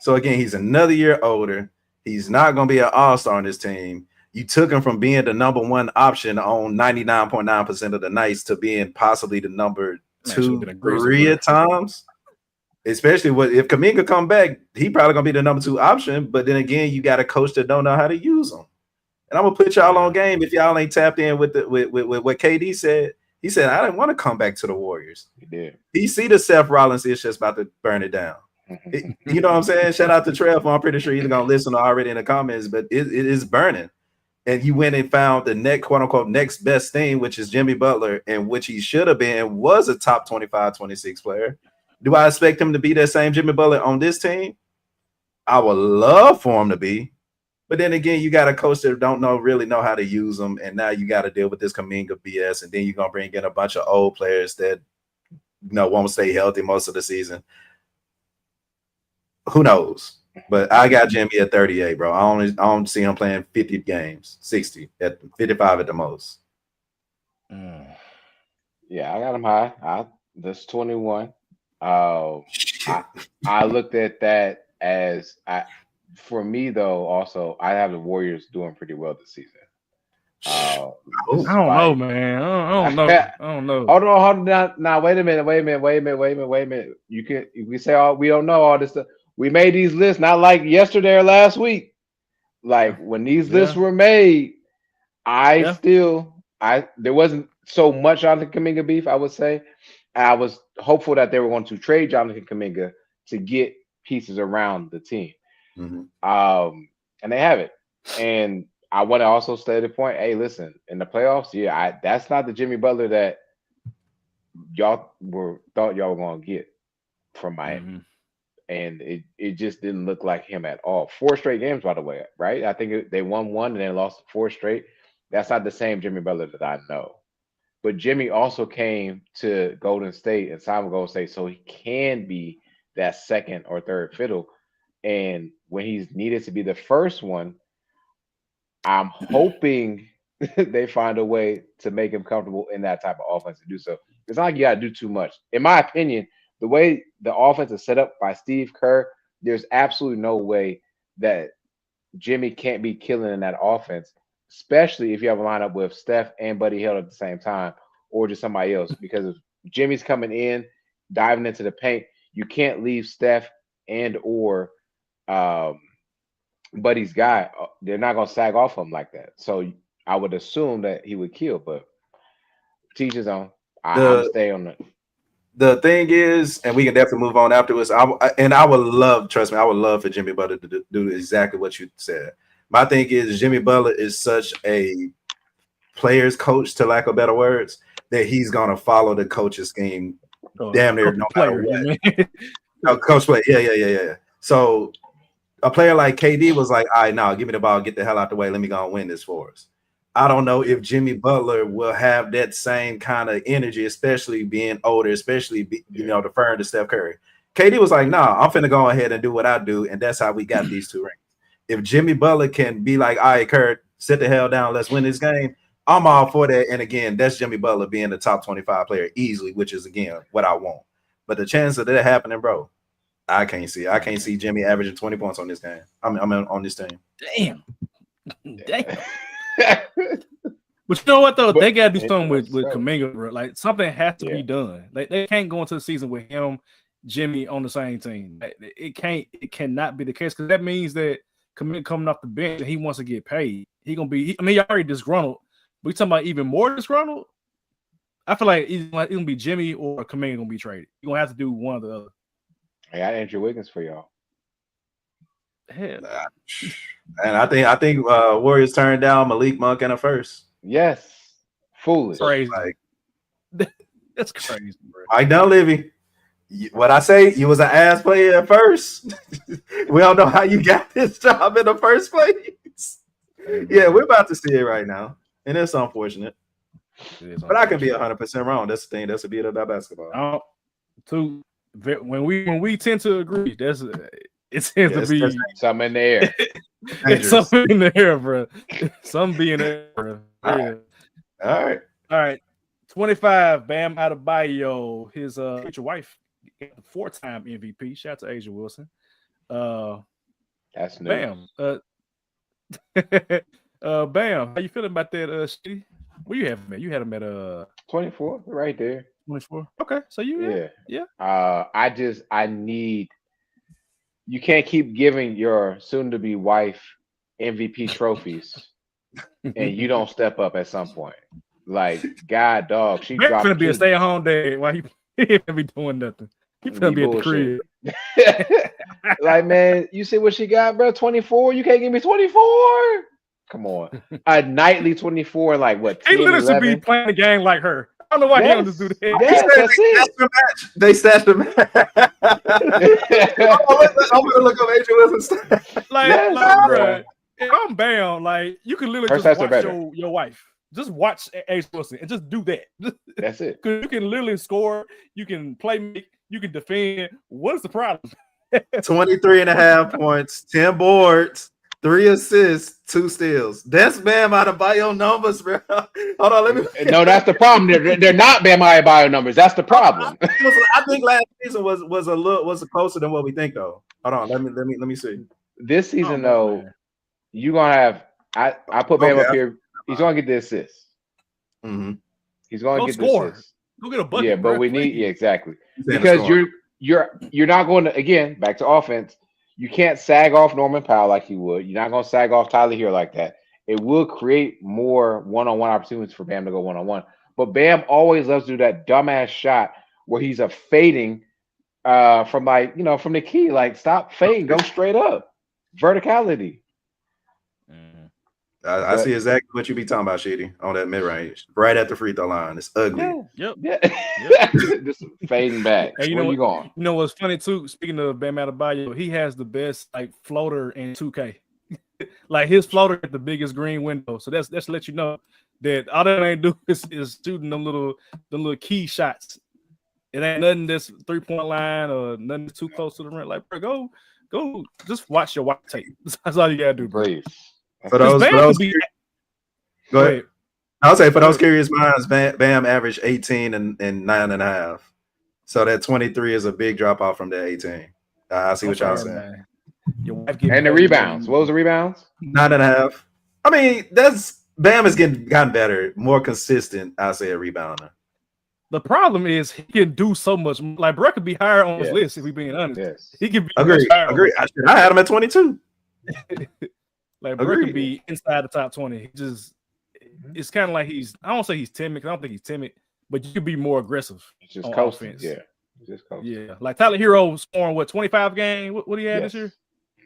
So again, he's another year older. He's not going to be an all-star on this team. You took him from being the number one option on 99.9% of the nights to being possibly the number 2, 3 at times. Especially if Kuminga come back, he probably going to be the number 2 option. But then again, you got a coach that don't know how to use him. And I'm going to put y'all on game if y'all ain't tapped in with what KD said. He said, I didn't want to come back to the Warriors. He did. He see the Seth Rollins is just about to burn it down. You know what I'm saying? Shout out to Trev. I'm pretty sure he's going to listen already in the comments, but it is burning. And you went and found the next, quote unquote, next best thing, which is Jimmy Butler, and which he should have been, was a top 25, 26 player. Do I expect him to be that same Jimmy Butler on this team? I would love for him to be. But then again, you got a coach that don't really know how to use them, and now you got to deal with this Kuminga BS, and then you're going to bring in a bunch of old players that won't stay healthy most of the season. Who knows? But I got Jimmy at 38, bro. I don't see him playing 50 games, 60 at 55 at the most. Yeah, I got him high. That's 21. I looked at that as for me though. Also, I have the Warriors doing pretty well this season. I don't know, man. I don't know. I don't know. Hold on. Now, wait a minute. You can say we don't know all this stuff. We made these lists not like yesterday or last week. Like when these lists were made, there wasn't so much Jonathan Kuminga beef, I would say. I was hopeful that they were going to trade Jonathan Kuminga to get pieces around the team. And they have it. And I want to also state the point, hey, listen, in the playoffs, that's not the Jimmy Butler that y'all thought y'all were going to get from Miami. And it just didn't look like him at all. 4 straight games, by the way, right? I think they won 1 and then lost 4 straight. That's not the same Jimmy Butler that I know. But Jimmy also came to Golden State and signed with Golden State, so he can be that second or third fiddle. And when he's needed to be the first one, I'm hoping they find a way to make him comfortable in that type of offense to do so. It's not like you got to do too much. In my opinion, the way the offense is set up by Steve Kerr, there's absolutely no way that Jimmy can't be killing in that offense, especially if you have a lineup with Steph and Buddy Hield at the same time, or just somebody else. Because if Jimmy's coming in, diving into the paint, you can't leave Steph and or Buddy's guy. They're not going to sag off him like that. So I would assume that he would kill, but teach his own. I'll stay on it. The thing is, and we can definitely move on afterwards. I would love, trust me, I would love for Jimmy Butler to do exactly what you said. My thing is, Jimmy Butler is such a player's coach, to lack of better words, that he's gonna follow the coach's scheme, damn near no matter what. No, coach play, yeah. So a player like KD was like, all right, now give me the ball, get the hell out the way, let me go and win this for us. I don't know if Jimmy Butler will have that same kind of energy, especially being older, especially deferring to Steph Curry. KD was like, nah, I'm finna go ahead and do what I do, and that's how we got these 2 rings. If Jimmy Butler can be like, all right, Kurt, sit the hell down, let's win this game, I'm all for that. And again, that's Jimmy Butler being the top 25 player easily, which is, again, what I want. But the chance of that happening, bro, I can't see. I can't see Jimmy averaging 20 points on this game. I'm on this team. Damn. But you know what though? They gotta do something with Kuminga, bro. Like something has to be done. Like they can't go into the season with him, Jimmy on the same team. It cannot be the case, because that means that Kuminga coming off the bench and he wants to get paid. He already disgruntled. But we talking about even more disgruntled. I feel like it's gonna be Jimmy or Kuminga gonna be traded. You're gonna have to do one or the other. I got Andrew Wiggins for y'all. Hell. And I think Warriors turned down Malik Monk in a first. Yes, foolish. Crazy. That's crazy, bro. Mike Dunleavy, what I say, you was an ass player at first. We don't know how you got this job in the first place. Yeah, we're about to see it right now, and it's unfortunate. But I can be 100% wrong. That's the thing. That's the beauty about basketball. When we tend to agree, it tends to be something in the air. It's something in the air, bro. Something be in the air, bro. All right. All right. 25, Bam Adebayo, his future wife, got the 4-time MVP. Shout out to Asia Wilson. That's news. Bam. Bam. How you feeling about that, Shitty? Where you have him at? You had him at 24, right there. 24. Okay, so you yeah. I need. You can't keep giving your soon-to-be wife MVP trophies, and you don't step up at some point. Like, God, dog, she Bam's dropped. gonna be a stay-at-home dad while he ain't be doing nothing. He's gonna be at the crib. Like, man, you see what she got, bro? 24. You can't give me 24. Come on, a nightly 24. Like what? 10, He literally should 11? be playing the game like her. I don't know why he don't just do that. Yes, that's it. They stashed the match. I'm gonna look up Asia Wilson. Bro, if I'm Bam, like you can literally just watch your wife. Just watch Ace Wilson and just do that. That's it. Because you can literally score, you can play, you can defend. What's the problem? 23.5 points, 10 boards, 3 assists, 2 steals. That's Bam Adebayo numbers, bro. Hold on, let me. No, that's the problem. They're not Bam Adebayo numbers. That's the problem. I think last season was closer than what we think, though. Hold on, let me see. This season, though, you're gonna have. I put Bam up here. He's gonna get the assist. Mm-hmm. He's gonna get score. the assist. Go get a bucket. Yeah, but bro. we need exactly because you're not going to again back to offense. You can't sag off Norman Powell like you would. You're not going to sag off Tyler Hero like that. It will create more one-on-one opportunities for Bam to go one-on-one. But Bam always loves to do that dumbass shot where he's a fading from from the key. Like stop fading, go straight up, verticality. I see exactly what you be talking about, Shitty, on that mid-range. Right at the free throw line. It's ugly. Yeah. Just fading back. Hey, Where you going? You know what's funny, too? Speaking of Bam Adebayo, he has the best floater in 2K. Like, his floater at the biggest green window. So that's to let you know that all that ain't do is shooting them little key shots. It ain't nothing that's 3-point line or nothing that's too close to the rim. Like, bro, go just watch your white tape. That's all you got to do, bro. Please. Go ahead. I'll say for those curious minds, Bam averaged 18 and 9.5. So that 23 is a big drop off from that 18. I see what y'all saying. And the rebounds. What was the rebounds? 9.5. I mean, Bam is gotten better, more consistent. I say a rebounder. The problem is he can do so much. Like Bro could be higher on his list if we being honest. Yes. He can be agree. I had him at 22. Like Bro could be inside the top 20. He just it's kind of like I don't say he's timid because I don't think he's timid, but you could be more aggressive. Just coasting. Offense. Yeah. Just coasting. Yeah. Like Tyler Hero scoring 25 game? What he had this year?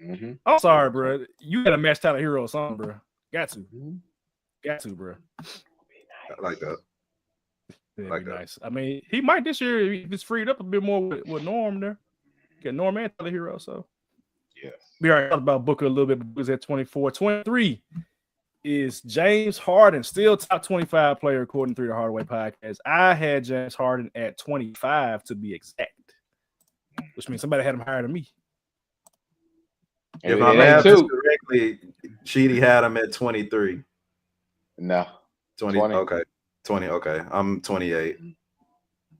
Mm-hmm. I'm sorry, bro. You gotta match Tyler Hero or something, bro. Got to, bro. I like that. That'd be nice. I mean, he might this year if it's freed up a bit more with Norm there. Get Norm and Tyler Hero, so yes. We already talked about Booker a little bit, but Booker's at 24. 23 is James Harden, still top 25 player according to the Hardaway podcast. I had James Harden at 25 to be exact, which means somebody had him higher than me. If I math this correctly, Sheedy had him at 23. No. 20. Okay. 20. Okay. I'm 28.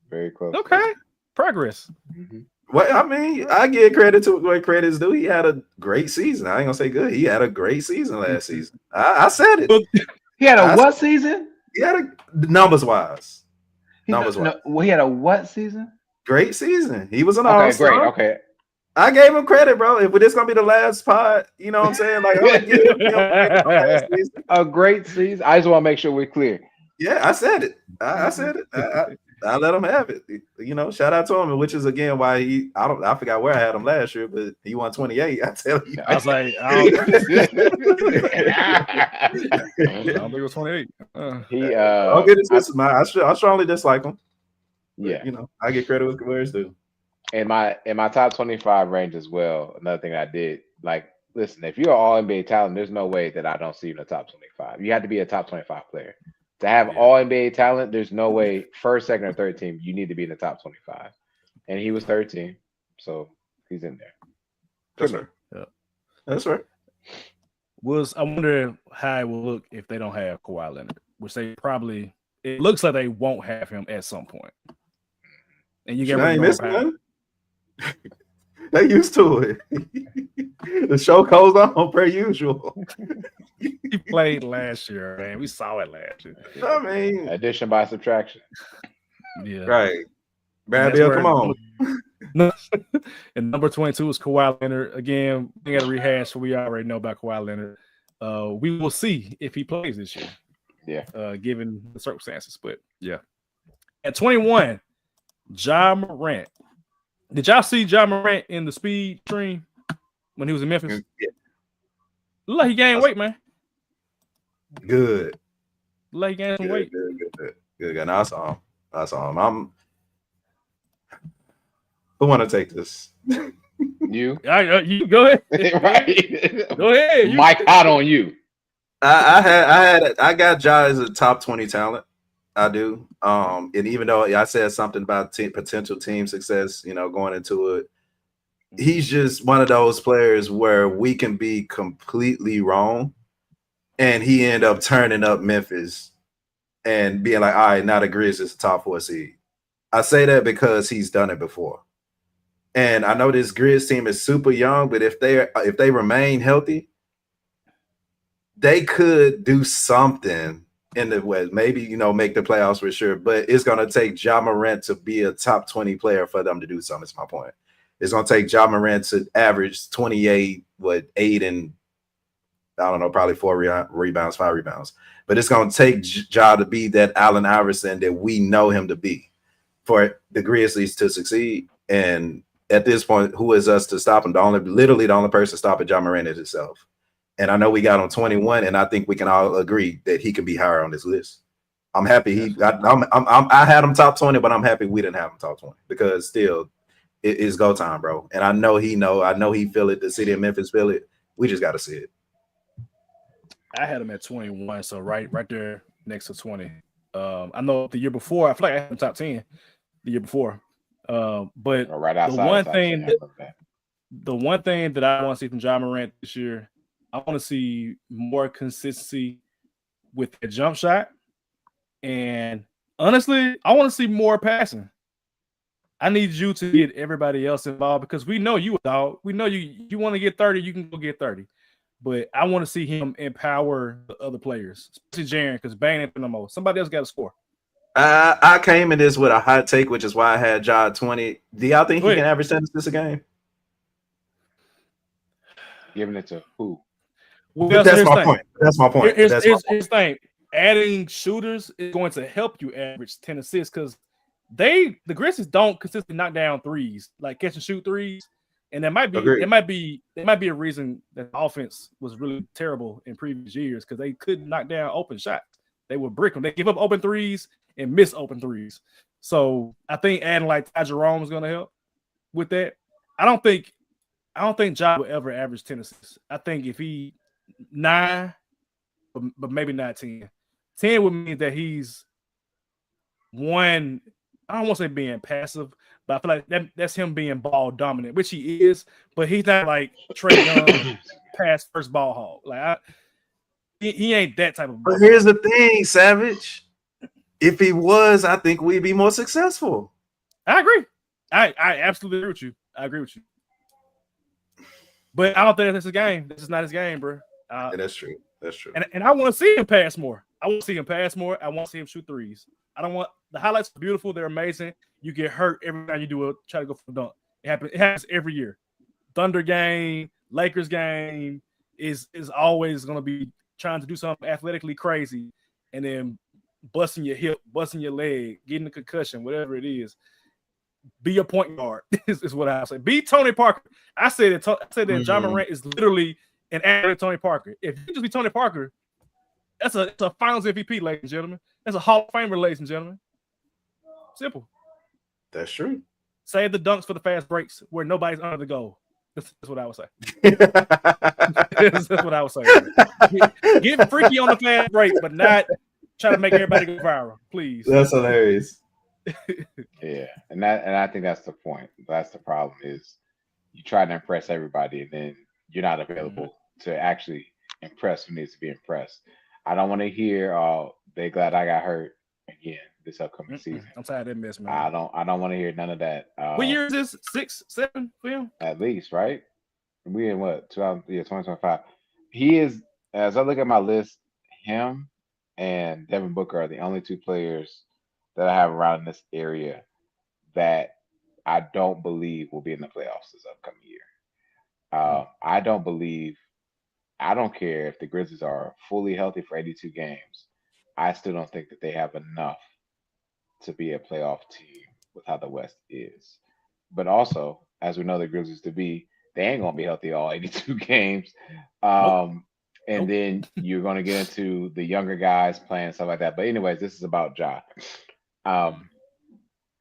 Very close. Okay. Progress. Mm-hmm. Well, I mean, I give credit to what credit's due. He had a great season. I ain't gonna say good. He had a great season last season. I said it. He had a what season? He had a numbers wise. He had a what season? Great season. He was an all-star. Great. Okay. I gave him credit, bro. If this gonna be the last pod, you know what I'm saying? Like, a great season. I just want to make sure we're clear. Yeah, I said it. I said it. I let him have it. You know, shout out to him, which is again why I forgot where I had him last year, but he won 28. I tell you. I was like, I don't think it was 28. I'll get it. I strongly dislike him. Yeah, but, you know, I get credit where it's due. In my top 25 range as well. Another thing I did, like, listen, if you're an all NBA talent, there's no way that I don't see you in the top 25. You have to be a top 25 player. To have all NBA talent, there's no way first, second, or third team, you need to be in the top 25. And he was 13, so he's in there. That's right. Yeah. That's right. I wonder how it will look if they don't have Kawhi Leonard, which they probably it looks like they won't have him at some point. And you get I rid ain't of missing Norman nothing. They used to it. The show goes on per usual. He played last year, man. We saw it last year. I mean, addition by subtraction. Yeah. right. Brad that's Bill, where come on. And number 22 is Kawhi Leonard. Again, we got to rehash what we already know about Kawhi Leonard. We will see if he plays this year. Yeah. Given the circumstances. But yeah. At 21, Ja Morant. Did y'all see Ja Morant in the speed stream when he was in Memphis? Yeah. Look like he gained weight, man. Good. Look like he gained some weight. Good. Now I saw him. Who want to take this? You. You go ahead. Right. Go ahead. Mike out on you. I got Ja as a top 20 talent. I do. And even though I said something about potential team success, going into it, he's just one of those players where we can be completely wrong, and he end up turning up Memphis and being like, all right, now the Grizz is the top 4 seed. I say that because he's done it before. And I know this Grizz team is super young, but if they remain healthy, they could do something in the West. Maybe, make the playoffs for sure. But it's going to take Ja Morant to be a top 20 player for them to do something. That's my point. It's going to take Ja Morant to average 28, 8 and, I don't know, probably 4 rebounds, 5 rebounds. But it's going to take Ja to be that Allen Iverson that we know him to be for the Grizzlies to succeed. And at this point, who is us to stop him? Literally the only person stopping Ja Morant is himself. And I know we got him 21, and I think we can all agree that he can be higher on this list. I'm happy I had him top 20, but I'm happy we didn't have him top 20 because still it's go time, bro. And I know he feel it. The city of Memphis feel it. We just got to see it. I had him at 21, so right there next to 20. I know the year before, I feel like I had him top 10 the year before. But right outside the one thing that I want to see from Ja Morant this year, I want to see more consistency with the jump shot. And honestly, I want to see more passing. I need you to get everybody else involved because we know you a dog. We know you want to get 30, you can go get 30. But I want to see him empower the other players, especially Jaren, because Bane ain't no more. Somebody else got to score. I came in this with a hot take, which is why I had Ja 20. Do y'all think he can average 10 assists a game? Giving it to who? Well, that's my point. That's my point. Here's the thing. Adding shooters is going to help you average 10 assists because the Grizzlies don't consistently knock down threes, like catch and shoot threes. And that might be a reason that the offense was really terrible in previous years because they couldn't knock down open shots. They would brick them. They give up open threes and miss open threes. So I think adding like Ty Jerome is going to help with that. I don't think Ja will ever average 10 assists. I think if he 9, but maybe not 10. 10 would mean that he's one. I don't want to say being passive, but I feel like that's him being ball dominant, which he is. But he's not like Trae Young pass first ball hog. Like he ain't that type of. But here's the thing, Savage. If he was, I think we'd be more successful. I agree. I absolutely agree with you. I agree with you. But I don't think that's his game. This is not his game, bro. Yeah, that's true. That's true. And I want to see him pass more. I want to see him pass more. I want to see him shoot threes. I don't want the highlights are beautiful. They're amazing. You get hurt every time you try to go for a dunk. It happens every year. Thunder game, Lakers game is always going to be trying to do something athletically crazy and then busting your hip, busting your leg, getting a concussion, whatever it is. Be a point guard is what I say. Be Tony Parker. I say that Ja Morant is literally an average Tony Parker. If you just be Tony Parker, it's a Finals MVP, ladies and gentlemen. That's a Hall of Famer, ladies and gentlemen. Simple. That's true. Save the dunks for the fast breaks where nobody's under the goal. That's what I would say. That's what I would say. Get freaky on the fast break, but not try to make everybody go viral, please. That's hilarious. Yeah, and I think that's the point. That's the problem is you try to impress everybody, and then you're not available to actually impress who needs to be impressed. I don't want to hear, "Oh, they glad I got hurt." again this upcoming season. I'm tired of that mess, I man. don't want to hear none of that. What year is this? 6, 7 for him? At least, right? We in what 2000, yeah, 2025. He is, as I look at my list, him and Devin Booker are the only two players that I have around in this area that I don't believe will be in the playoffs this upcoming year. Mm. I don't believe. I don't care if the Grizzlies are fully healthy for 82 games. I still don't think that they have enough to be a playoff team with how the West is. But also, as we know the Grizzlies to be, they ain't gonna be healthy all 82 games. Nope. Um, and Nope. then you're gonna get into the younger guys playing stuff like that. But anyways, this is about Ja. Mm. Um,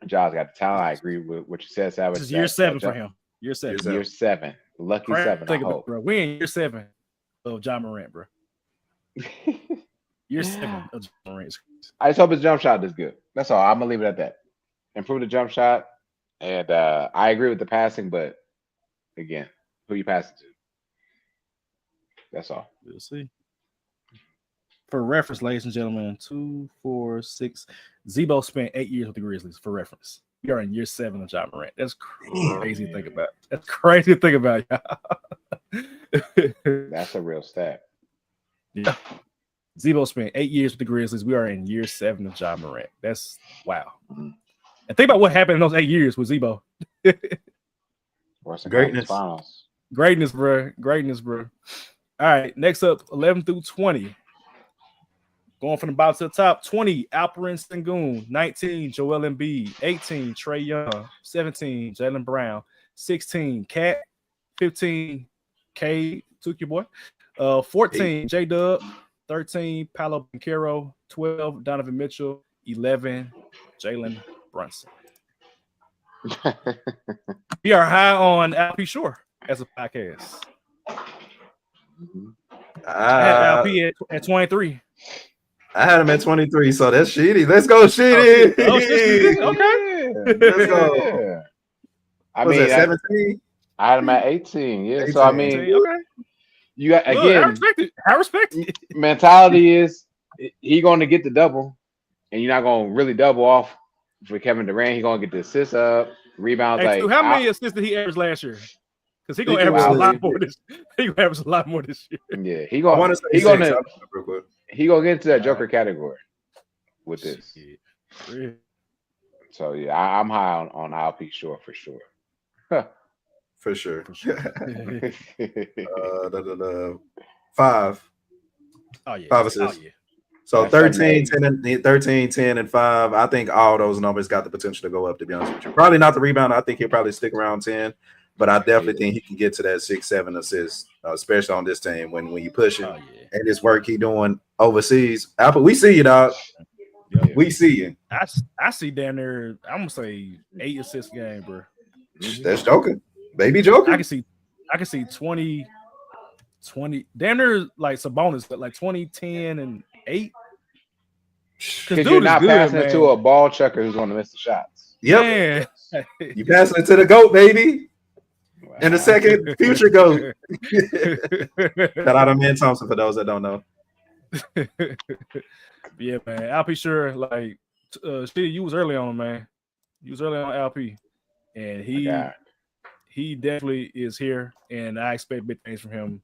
Ja's got the talent. I agree with what you said, This Savage. is year That 7 for him. Year 7. Year year 7, lucky Crazy 7. I think about it, hope. bro. We in year 7 of John Morant, bro. Year 7 of John Morant. I just hope his jump shot is good. That's all. I'm gonna leave it at that. Improve the jump shot, and I agree with the passing, but again, who you passing to? That's all. We'll see. For reference, ladies and gentlemen, 2, 4, 6. Zebo spent 8 years with the Grizzlies. For reference, we are in year 7 of John Morant. That's crazy to think about. That's crazy to think about, y'all. That's a real stat. Yeah. Zebo spent 8 years with the Grizzlies. We are in year 7 of John Morant. That's wow. Mhm. And think about what happened in those 8 years with Zebo. Western Greatness. Conference Finals. Greatness, bro. Greatness, bro. All right. Next up, 11 through 20. Going from the bottom to the top, 20, Alperen Sengun. 19, Joel Embiid. 18, Trey Young. 17, Jalen Brown. 16, Cat. 15, K. Took your boy. 14, J Dub. 13, Paolo Banchero. 12, Donovan Mitchell. 11, Jalen Brunson. We are high on LP Shore as a podcast. Mhm. I had LP at 23. I had him at 23, so that's shitty. Let's go, shitty. Oh, shit. Okay. Let's go. Yeah. I Was mean, that 17? I had him at 18. Yeah. So I mean, 18, okay. you got Look, again. I respect it. Mentality is he going to get the double, and you're not going to really double off for Kevin Durant. He's going to get the assists up, rebounds. Hey, Like Stu, how many assists did he average last year? Because he gonna He average a was- lot more this. He gonna average a lot more this year. yeah, he I going want to say he 6. going I'll to look it up real quick. he going to get into that Joker category with this. Shit. Real. So yeah, I'm high on LP Shore for sure. For sure. For sure. 5. Oh yeah. 5 assists. Oh yeah. So That's 13, something 10, and 13, 10, and 5. I think all those numbers got the potential to go up, to be honest with you. Probably not the rebound. I think he'll probably stick around 10, but I definitely think he can get to that 6, 7 assists, especially on this team when you push him Oh yeah. and this work he doing overseas. Apple, we see you, dog. Yeah. We see you. I see down there. I'm gonna say 8 assists a game, bro. That's Joker. Baby Joker. I can see 20 damn near like Sabonis, but like 20, 10, and 8. Because you're not passing it to a ball chucker who's going to miss the shots. Yep. Man. You passing it to the GOAT, baby. And the second future GOAT. Shout out to Man Thompson for those that don't know. Yeah, man. LP sure like you was early on him, man. You was early on LP. And he definitely is here, and I expect big things from him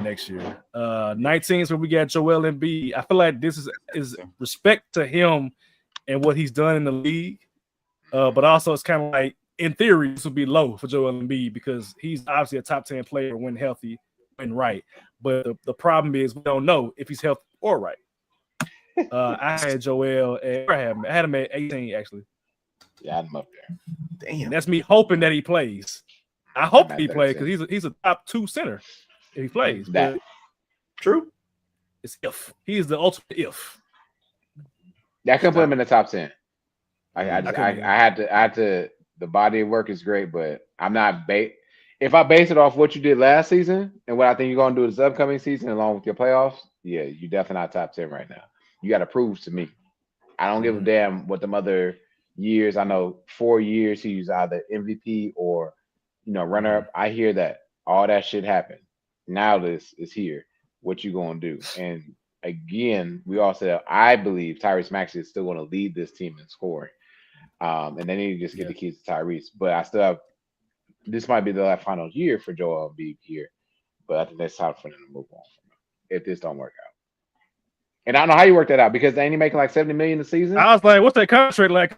next year. 19 is where we got Joel Embiid. I feel like this is respect to him and what he's done in the league. But also it's kind of like, in theory, this would be low for Joel Embiid because he's obviously a top 10 player when healthy, when right. But the problem is we don't know if he's healthy or right. I had Joel I had him at 18 actually. Yeah, I'm up there. Damn. And that's me hoping that he plays. I hope I'm at he plays 13. because he's a top 2 center if he plays. That- But True. it's if. He's the ultimate if. Yeah, I couldn't put him in the top 10. I couldn't had to. The body of work is great, but I'm not if I base it off what you did last season and what I think you're going to do this upcoming season along with your playoffs, yeah, you're definitely not top 10 right now. You got to prove to me. I don't give a damn what them other years. I know 4 years he was either MVP or runner up. I hear that all that shit happened. Now this is here. What you gonna do? And again, we all said I believe Tyrese Maxey is still going to lead this team in scoring. And they need to just get the keys to Tyrese. But I still have this might be the last final year for Joel Embiid here. But I think that's time for them to move on from him if this don't work out. And I don't know how you work that out because they ain't making like $70 million a season. I was like, what's that contract like?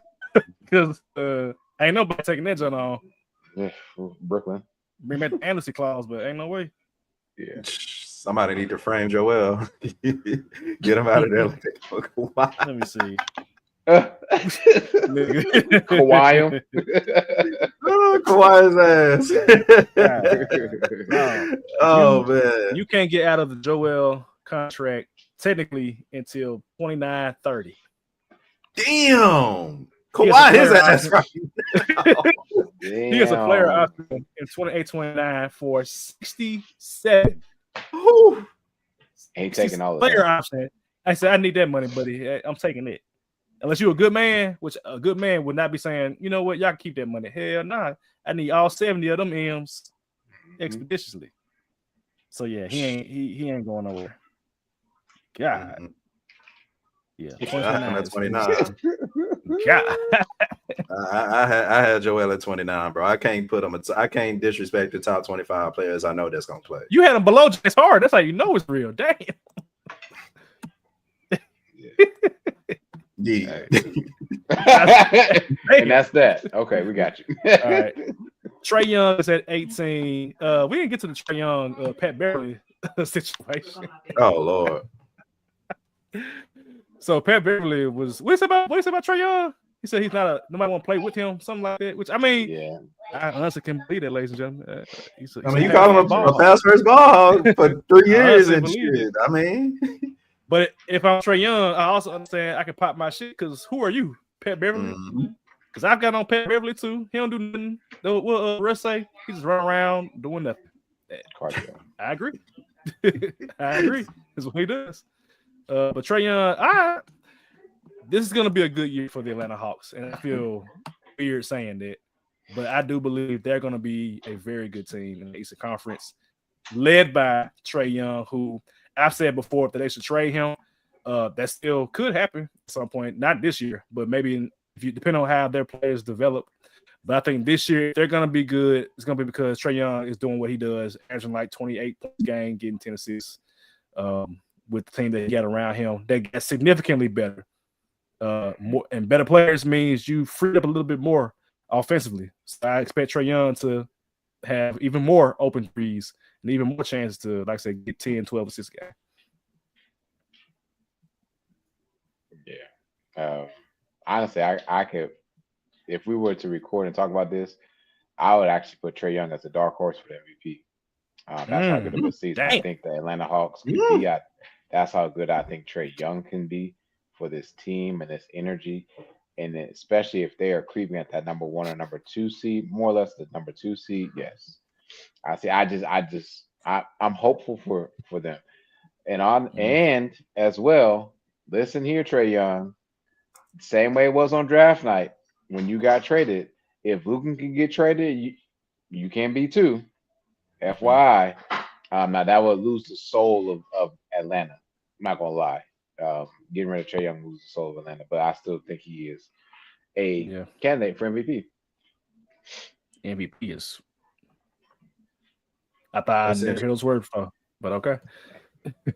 Because ain't nobody taking that joint on. Yeah, Brooklyn. Bring back the amnesty clause, but ain't no way. Yeah. Somebody need to frame Joel. Get him out of there. Let me see. Kawhi him. Kawhi's ass. Oh man. You can't get out of the Joel contract technically until 29-30. Damn. Kawhi his ass right. He has a player option in 28-29 for 67. Ain't taking all of player that. Option. I said, I need that money, buddy. I'm taking it. Unless you're a good man, which a good man would not be saying, you know what, y'all can keep that money. Hell nah. I need all 70 of them M's expeditiously. So yeah, he ain't going nowhere. God. Yeah. 29. God. I had Joel at 29, bro. I can't put him. I can't disrespect the top 25 players I know that's gonna play. You had him below James Harden. That's how you know it's real. Damn. Yeah. And that's that. Okay, we got you. All right. Trae Young is at 18. We didn't get to the Trae Young Pat Beverly situation. Oh Lord. So Pat Beverly was what you say about Trae Young? He said he's not nobody want to play with him, something like that. Which I mean, yeah, I honestly can't believe that, ladies and gentlemen. You call him a pass first ball for 3 years and shit. I mean, but if I'm Trae Young, I also understand I can pop my shit because who are you, Pat Beverly? Because I've got on Pat Beverly too. He don't do nothing. What Russ say? He just run around doing nothing. I agree. I agree. That's what he does. But Trae Young, this is going to be a good year for the Atlanta Hawks, and I feel weird saying that, but I do believe they're going to be a very good team in the Eastern Conference, led by Trae Young, who I've said before that they should trade him. That still could happen at some point, not this year, but maybe depending on how their players develop. But I think this year they're going to be good. It's going to be because Trae Young is doing what he does, averaging like 28 points a game, getting 10 assists. With the team that he got around him, they get significantly better. More and better players means you freed up a little bit more offensively. So I expect Trae Young to have even more open threes and even more chances to, like I said, get 10, 12 assists a game. Yeah. Honestly, I could, if we were to record and talk about this, I would actually put Trae Young as a dark horse for the MVP. That's how good of a season I think the Atlanta Hawks can be. That's how good I think Trae Young can be for this team and this energy. And then especially if they are creeping at that number 1 or number 2 seed, more or less the number 2 seed. Yes. I'm hopeful for them. And as well, listen here, Trae Young, same way it was on draft night when you got traded. If Luka can get traded, you can be too. FYI. Now that would lose the soul of Atlanta. I'm not gonna lie. Getting rid of Trae Young loses the soul of Atlanta, but I still think he is a candidate for MVP. MVP is. I thought I'd never hear those words before, but okay.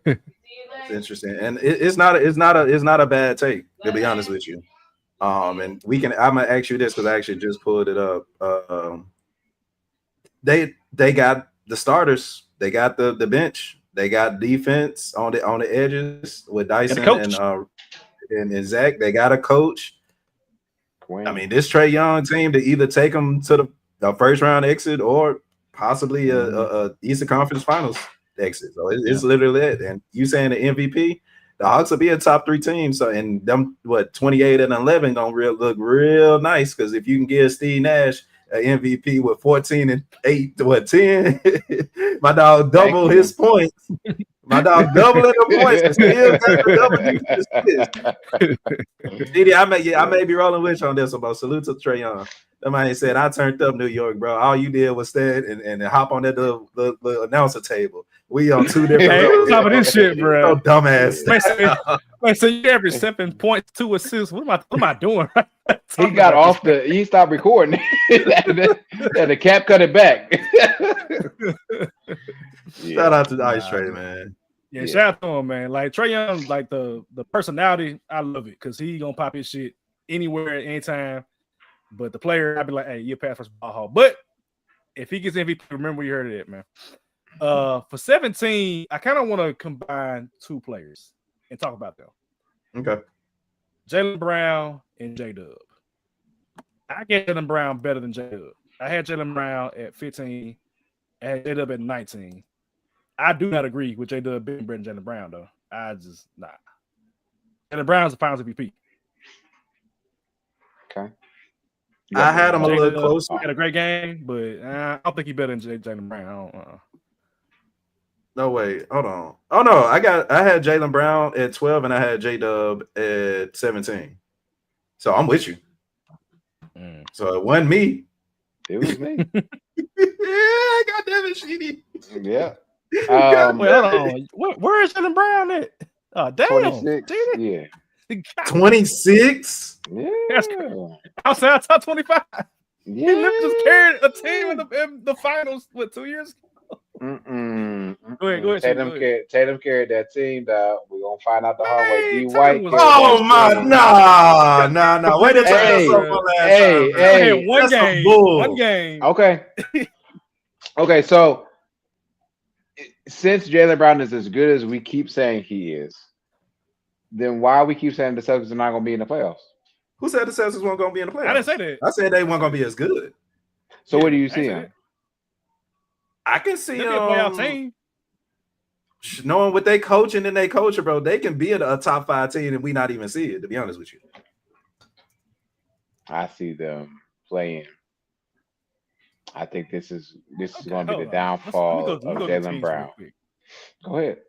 It's interesting, and it's not a bad take, to be honest with you. And I'm gonna ask you this because I actually just pulled it up. They got the starters, they got the bench. They got defense on the edges with Dyson and Zach. They got a coach. I mean, this Trae Young team to either take them to the first round exit or possibly a Eastern Conference Finals exit. So it's literally it. And you saying the MVP, the Hawks will be a top 3 team. So and them 28 and 11 gonna look real nice because if you can give Steve Nash an MVP with 14 and 8 to 10. My dog double his points. My dog doubling the points and still got the double. I may be rolling with you on this one, but salute to Trae Young. Somebody said I turned up New York, bro. All you did was stand and hop on that the announcer table. We on two different Hey, levels. top of this shit, So bro. dumbass. Man, so you average 7 points, 2 assists. What am I doing? He got off the. He stopped recording. The cap cut it back. Shout out to Ice Trader, man. Yeah, shout out to him, man. Like Trae Young, like the personality, I love it because he gonna pop his shit anywhere, anytime. But the player, I'd be like, hey, you pass first ball hall. But if he gets MVP, remember where you heard it, man. For 17, I kind of want to combine 2 players and talk about them. Okay. Jaylen Brown and J-Dub. I get Jaylen Brown better than J-Dub. I had Jaylen Brown at 15. I had J-Dub at 19. I do not agree with J-Dub being better than Jaylen Brown, though. I just not. Jaylen Brown's the finals MVP. Okay. I had him a little closer. He had a great game, but I don't think he's better than Jaylen Brown. No way. Hold on. Oh no, I had Jaylen Brown at 12 and I had J-Dub at 17. So I'm with you. So it wasn't me. It was me. Yeah, goddamn it, Sheedy. Yeah. Wait, hold on. Where is Jaylen Brown at? Oh, damn. 26. Yeah. 26? Yeah. Outside top 25. Yeah. He literally just carried a team in the finals, 2 years ago? Go ahead. Tatum carried that team, dog. We're going to find out the hard way. D. White. Oh, my. Nah. Wait a second. One game. Okay, so since Jaylen Brown is as good as we keep saying he is, then why we keep saying the Celtics are not going to be in the playoffs? Who said the Celtics weren't going to be in the playoffs? I didn't say that. I said they weren't going to be as good. So what do you see? I can see them. A playoff team. Knowing what they coaching and they coaching, bro, they can be a top 5 team and we not even see it, to be honest with you. I see them playing. I think this is going to be the downfall of Jaylen Brown. Go ahead.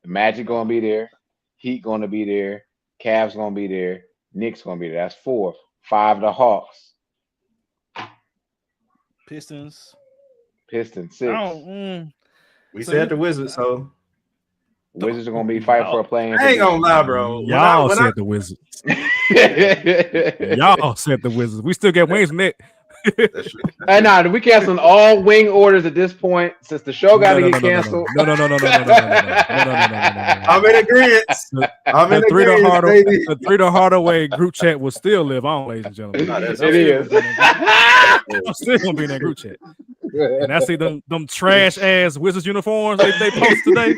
The Magic going to be there. Heat going to be there. Cavs going to be there. Knicks going to be there. That's 4. 5 the Hawks. Pistons 6. We said the Wizards, so Wizards are gonna be fighting for a play-in. I ain't gonna lie, bro. Y'all said the Wizards. Y'all said the Wizards. We still get wings from it. Hey, nah, we canceling all wing orders at this point since the show got to get canceled. No. I'm in agreement. The 3 to Hardaway group chat will still live on, ladies and gentlemen. It is. I'm still gonna be in that group chat. And I see them trash ass Wizards uniforms they post today.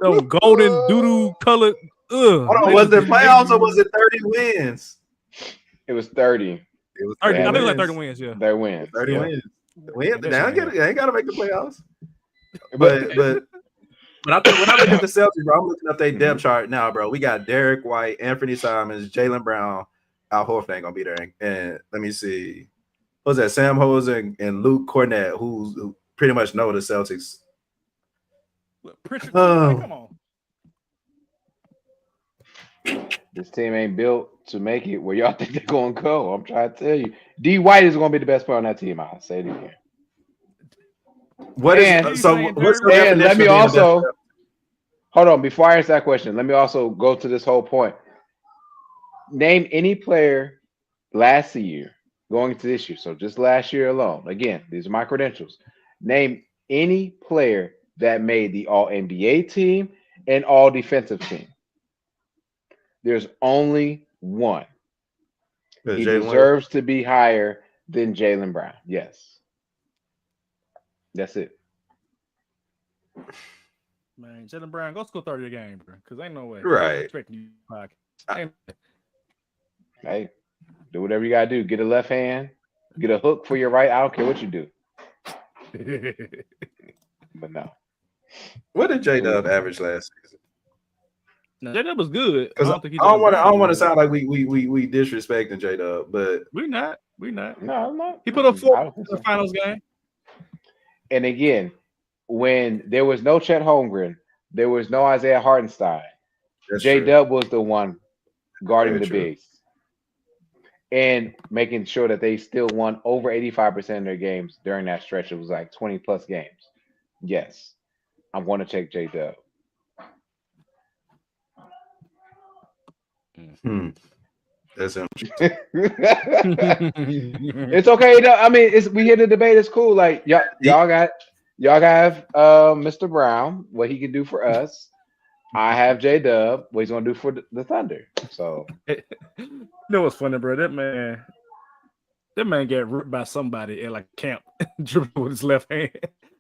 Them golden doodoo colored. Was it playoffs or was it 30 wins? It was 30. It was 30. I think it was like 30 wins. Yeah, 30 wins. 30 wins. They ain't got to make the playoffs. But I think when I look at the Celtics, bro, I'm looking up their depth chart now, bro. We got Derek White, Anthony Simons, Jaylen Brown. Al Horford ain't gonna be there. And let me see. What's that? Sam Hose and Luke Cornett, who pretty much know the Celtics. Come on. This team ain't built to make it where y'all think they're going to go. I'm trying to tell you. D. White is going to be the best player on that team. I'll say it again. Let me also hold on before I answer that question. Let me also go to this whole point. Name any player last year going into this year. So just last year alone. Again, these are my credentials. Name any player that made the All NBA team and All Defensive team. There's only one. He deserves to be higher than Jaylen Brown. Yes. That's it. Man, Jaylen Brown, go score 30 a game, bro. Because ain't no way. Right. Hey, do whatever you got to do. Get a left hand. Get a hook for your right. I don't care what you do. But no. What did J-Dub average last season? No, J-Dub was good. Because I don't want to sound like we disrespecting J-Dub, but we're not. No, I'm not. He put up 4 in the finals game. And again, when there was no Chet Holmgren, there was no Isaiah Hartenstein. J-Dub was the one guarding the bigs and making sure that they still won over 85% of their games during that stretch. It was like 20 plus games. Yes. I'm going to take J Dub. That's interesting. It's okay. No, I mean, we hear the debate. It's cool. Like y'all got Mr. Brown, what he can do for us. I have J Dub, what he's gonna do for the Thunder. So you know what's funny, bro? That man got ripped by somebody at like camp, dribbling with his left hand.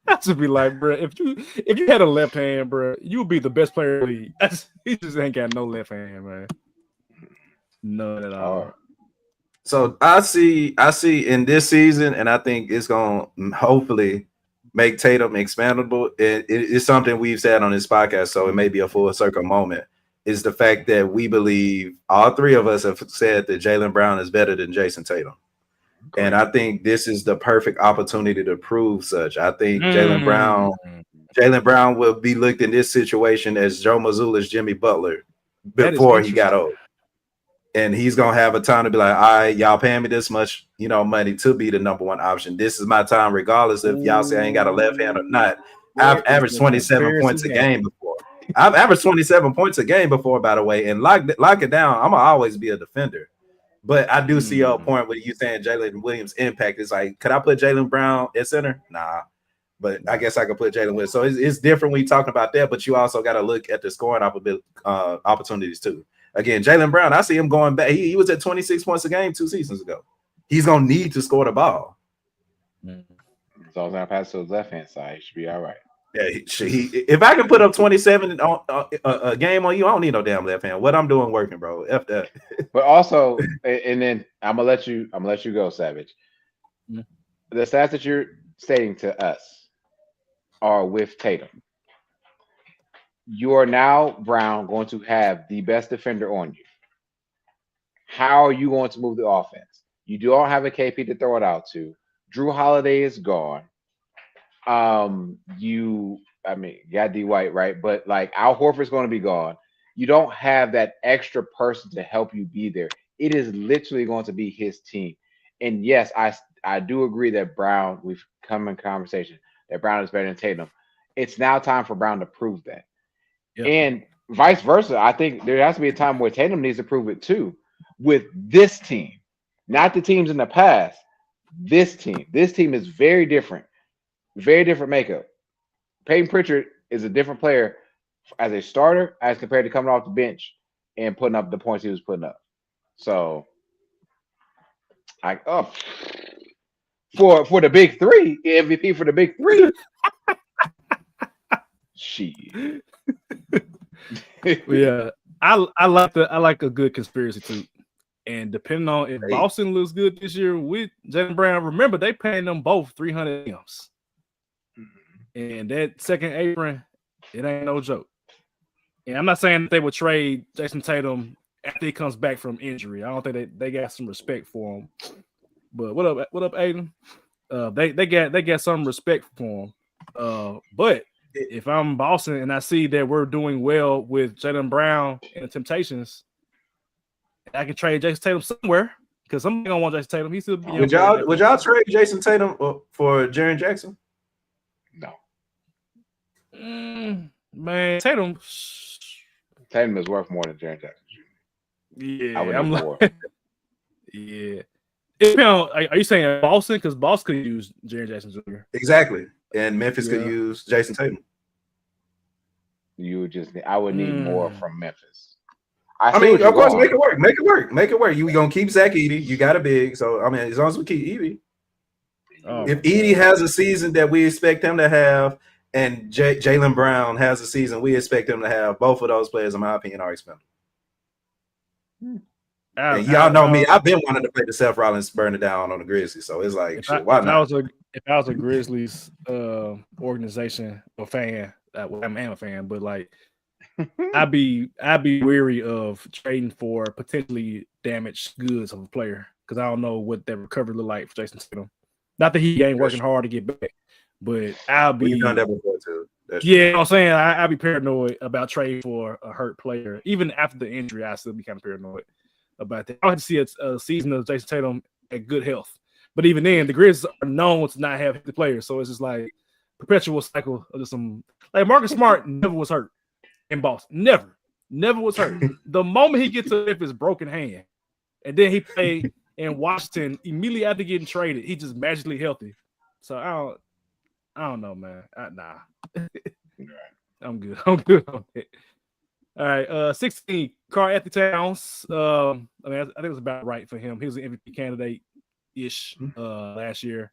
I should be like, bro, if you had a left hand, bro, you would be the best player in the league. He just ain't got no left hand, man. None at all. So I see in this season, and I think it's gonna hopefully make Tatum expandable. It's something we've said on this podcast, so it may be a full circle moment. Is the fact that we believe all three of us have said that Jaylen Brown is better than Jason Tatum. Great. And I think this is the perfect opportunity to prove such. I think Jaylen Brown will be looked in this situation as Joe Mazzulla's Jimmy Butler before he got old. And he's going to have a time to be like, all right, y'all paying me this much, money to be the number one option. This is my time, regardless if y'all say I ain't got a left hand or not. I've averaged 27 points a game before. I've averaged 27 points a game before, by the way, and lock it down. I'm going to always be a defender. But I do see a point where you saying Jalen Williams' impact is like, could I put Jaylen Brown at center? Nah. But I guess I could put Jalen Williams. So it's different when you're talking about that, but you also got to look at the scoring opportunities too. Again, Jaylen Brown, I see him going back. He was at 26 points a game 2 seasons ago. He's going to need to score the ball. So I'm going to pass to his left-hand side. He should be all right. Yeah, if I can put up 27 on a game on you, I don't need no damn left hand. What I'm doing working, bro. F that. But also, and then I'm gonna let you go, Savage. The stats that you're stating to us are with Tatum. You are now, Brown, going to have the best defender on you. How are you going to move the offense? You don't have a KP to throw it out to. Drew Holiday is gone. Got D White, right? But like Al Horford's going to be gone. You don't have that extra person to help you be there. It is literally going to be his team. And yes, I do agree that Brown, we've come in conversation that Brown is better than Tatum. It's now time for Brown to prove that. Yep. And vice versa. I think there has to be a time where Tatum needs to prove it too with this team, not the teams in the past. This team is very different. Very different makeup. Peyton Pritchard is a different player as a starter as compared to coming off the bench and putting up the points he was putting up. So, for the big three, MVP for the big three. Shit. Yeah, I like a good conspiracy too. And depending on if Boston looks good this year with Jaylen Brown, remember they paying them both $300 M's. And that second apron, it ain't no joke. And I'm not saying that they would trade Jason Tatum after he comes back from injury. I don't think they got some respect for him. But what up, Aiden? They got some respect for him. But if I'm Boston and I see that we're doing well with Jaylen Brown and the Temptations, I can trade Jason Tatum somewhere because somebody gonna want Jason Tatum. He's still would y'all trade Jason Tatum for Jaren Jackson? No. Man, Tatum is worth more than Jaren Jackson. Yeah, I'm like, yeah. Are you saying Boston? Because Boston could use Jaren Jackson Jr. Exactly, and Memphis could use Jason Tatum. I would need more from Memphis. I mean, of course, make it work. You gonna keep Zach Edey? You got a big, so I mean, as long as we keep Edey. If Edey has a season that we expect him to have, and Jaylen Brown has a season we expect him to have, both of those players, in my opinion, are expendable. And y'all know me. I've been wanting to play the Seth Rollins burn it down on the Grizzlies, so it's like, why not? If I was a Grizzlies organization or fan, I'm a fan, but like I'd be weary of trading for potentially damaged goods of a player because I don't know what that recovery look like for Jason Tatum. Not that he ain't working hard to get back, but I'll be. You've done that before too. You know what I'm saying? I'd be paranoid about trading for a hurt player. Even after the injury, I'd still be kind of paranoid about that. I like to see a season of Jason Tatum at good health. But even then, the Grizzlies are known to not have healthy players. So it's just like perpetual cycle of just some Like Marcus Smart never was hurt in Boston. Never was hurt. The moment he gets to his broken hand, and then he played in Washington immediately after getting traded, he just magically healthy. So I don't know, man. Nah. I'm good. I'm good on it. All right. 16, Karl Anthony Towns. I mean, I think it was about right for him. He was an MVP candidate-ish last year.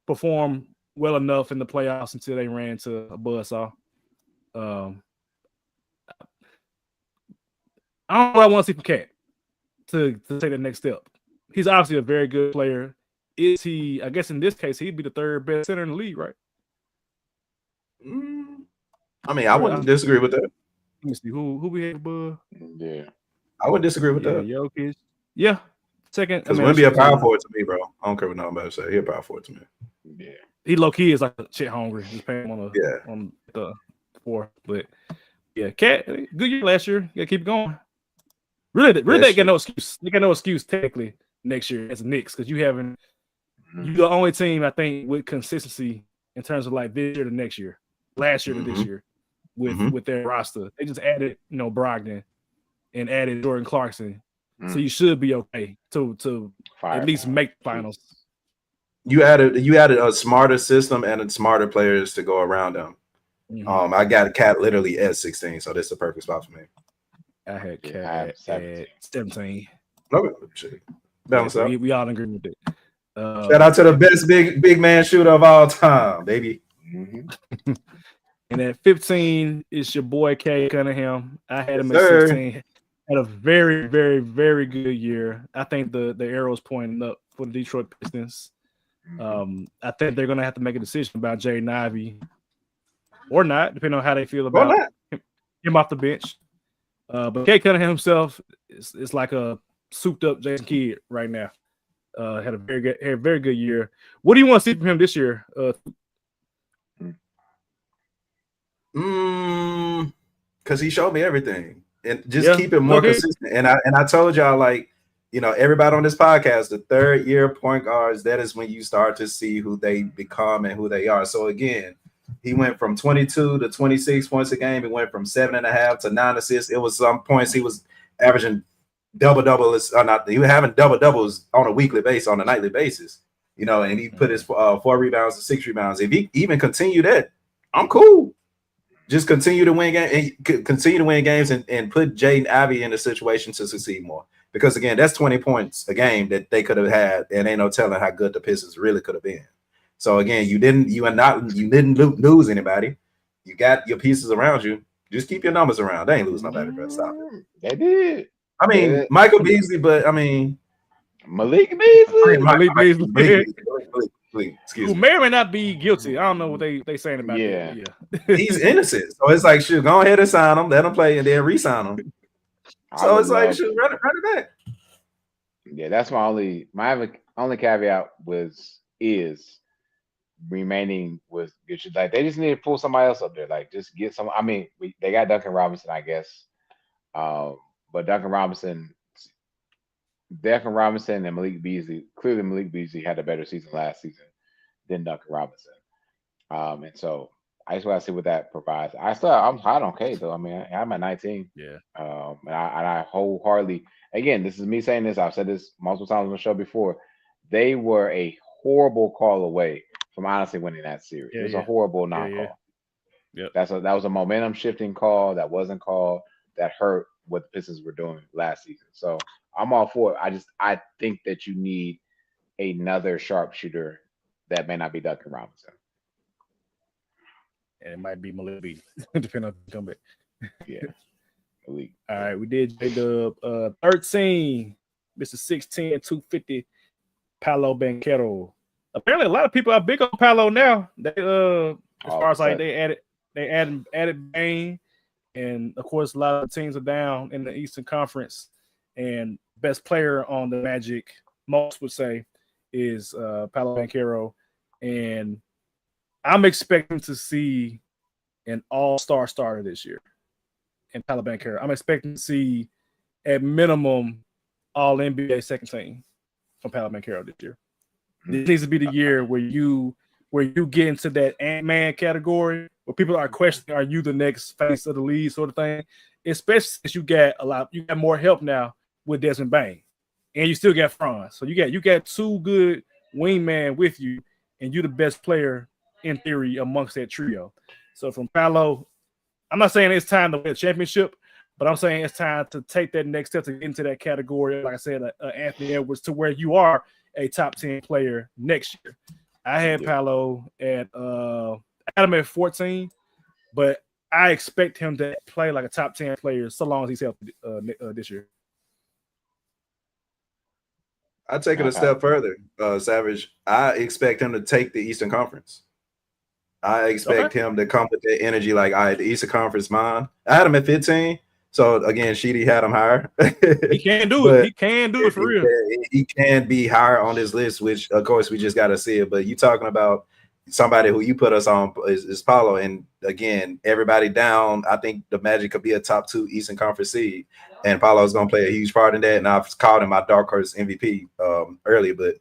Performed well enough in the playoffs until they ran to a buzzsaw. I don't know what I want to see from Cat to take the next step. He's obviously a very good player. Is he? I guess in this case, he'd be the third best center in the league, right? I mean, I wouldn't disagree with that. Let me see who we have, bud. Yeah, I would disagree with that. Jokic. Yeah, second. Because Wemby a power forward to me, bro. I don't care what nobody say. He a power forward to me. Yeah, he low key is like a Chet Holmgren. Just paying him on the 4, but yeah, Cat good year last year. Yeah, keep going. Really, they got no excuse. They got no excuse technically next year as a Knicks because you haven't. You're the only team I think with consistency in terms of like this year to next year, last year to this year, with their roster. They just added Brogdon and added Jordan Clarkson, so you should be okay to at least make finals. You added a smarter system and smarter players to go around them. I got a Cat literally at 16, so this is the perfect spot for me. I had Cat at 17. Okay, shit. Balance out. We all agree with it. Shout out to the best big man shooter of all time, baby. And at 15 is your boy Cade Cunningham. I had him at 16. Had a very, very, very good year. I think the arrow's pointing up for the Detroit Pistons. I think they're gonna have to make a decision about Jaden Ivey or not, depending on how they feel about him off the bench. But Cade Cunningham himself is like a souped up Jason Kidd right now. Had a very good year. What do you want to see from him this year? Because he showed me everything, and just keep it more consistent. And I told y'all, like, everybody on this podcast, the third year point guards, that is when you start to see who they become and who they are. So again, he went from 22 to 26 points a game. He went from 7.5 to 9 assists. It was some points he was averaging double-double, or not. He was having double-doubles on a weekly basis, on a nightly basis, and he put his 4 rebounds to 6 rebounds. If he even continue that, I'm cool. Just continue to win games and put Jaden Ivey in a situation to succeed more. Because again, that's 20 points a game that they could have had, and ain't no telling how good the Pistons really could have been. So again, you didn't lose anybody. You got your pieces around you. Just keep your numbers around. They ain't lose nobody, bro. Stop it. They did. I mean, Michael Beasley, but I mean Malik Beasley. Malik Beasley. Excuse me. Who may or may not be guilty. I don't know what they saying about that. Yeah. He's innocent. So it's like, shoot, go ahead and sign him, let him play, and then re-sign him. So it's like, shoot, run it back. Yeah, that's my only caveat is remaining with good. Like, they just need to pull somebody else up there. Like, just get some. I mean, they got Duncan Robinson, I guess. But Duncan Robinson and Malik Beasley, clearly Malik Beasley had a better season last season than Duncan Robinson. And so I just want to see what that provides. I'm hot on Cade though. I mean, I'm at 19. Yeah. And I wholeheartedly, again, this is me saying this. I've said this multiple times on the show before. They were a horrible call away from honestly winning that series. It was a horrible non-call. Yep. That was a momentum shifting call that wasn't called, that hurt what the Pistons were doing last season. So I'm all for it. I think that you need another sharpshooter that may not be Duncan Robinson. And it might be Malik Beasley, depending on the comeback. Yeah. Malik. All right, we did J-Dub 13. This is 16 and 250. Paolo Banchero. Apparently, a lot of people are big on Paolo now. They as far as like they added Bane, and of course a lot of teams are down in the Eastern Conference. And best player on the Magic, most would say, is Paolo Banchero. And I'm expecting to see an all-star starter this year in Paolo Banchero. I'm expecting to see, at minimum, all-NBA second team from Paolo Banchero this year. This needs to be the year where you get into that Ant-Man category, where people are questioning, are you the next face of the league, sort of thing. Especially since you got more help now with Desmond Bain, and you still got Franz. So you got two good wingman with you, and you're the best player in theory amongst that trio. So from Paolo, I'm not saying it's time to win a championship, but I'm saying it's time to take that next step to get into that category. Like I said, Anthony Edwards, to where you are a top 10 player next year. I had Paolo at Adam at 14, but I expect him to play like a top 10 player so long as he's healthy this year. I take it a step further, Savage. I expect him to take the Eastern Conference. I expect him to come with that energy, like, all right, the Eastern Conference mine. I had him at 15. So again, Sheedy had him higher. He can do it. He can do it for real. He can be higher on this list, which of course we just got to see it. But you talking about somebody who you put us on is Paulo, and again, everybody down. I think the Magic could be a top 2 Eastern Conference seed, and Paulo's gonna play a huge part in that. And I've called him my dark horse MVP early, but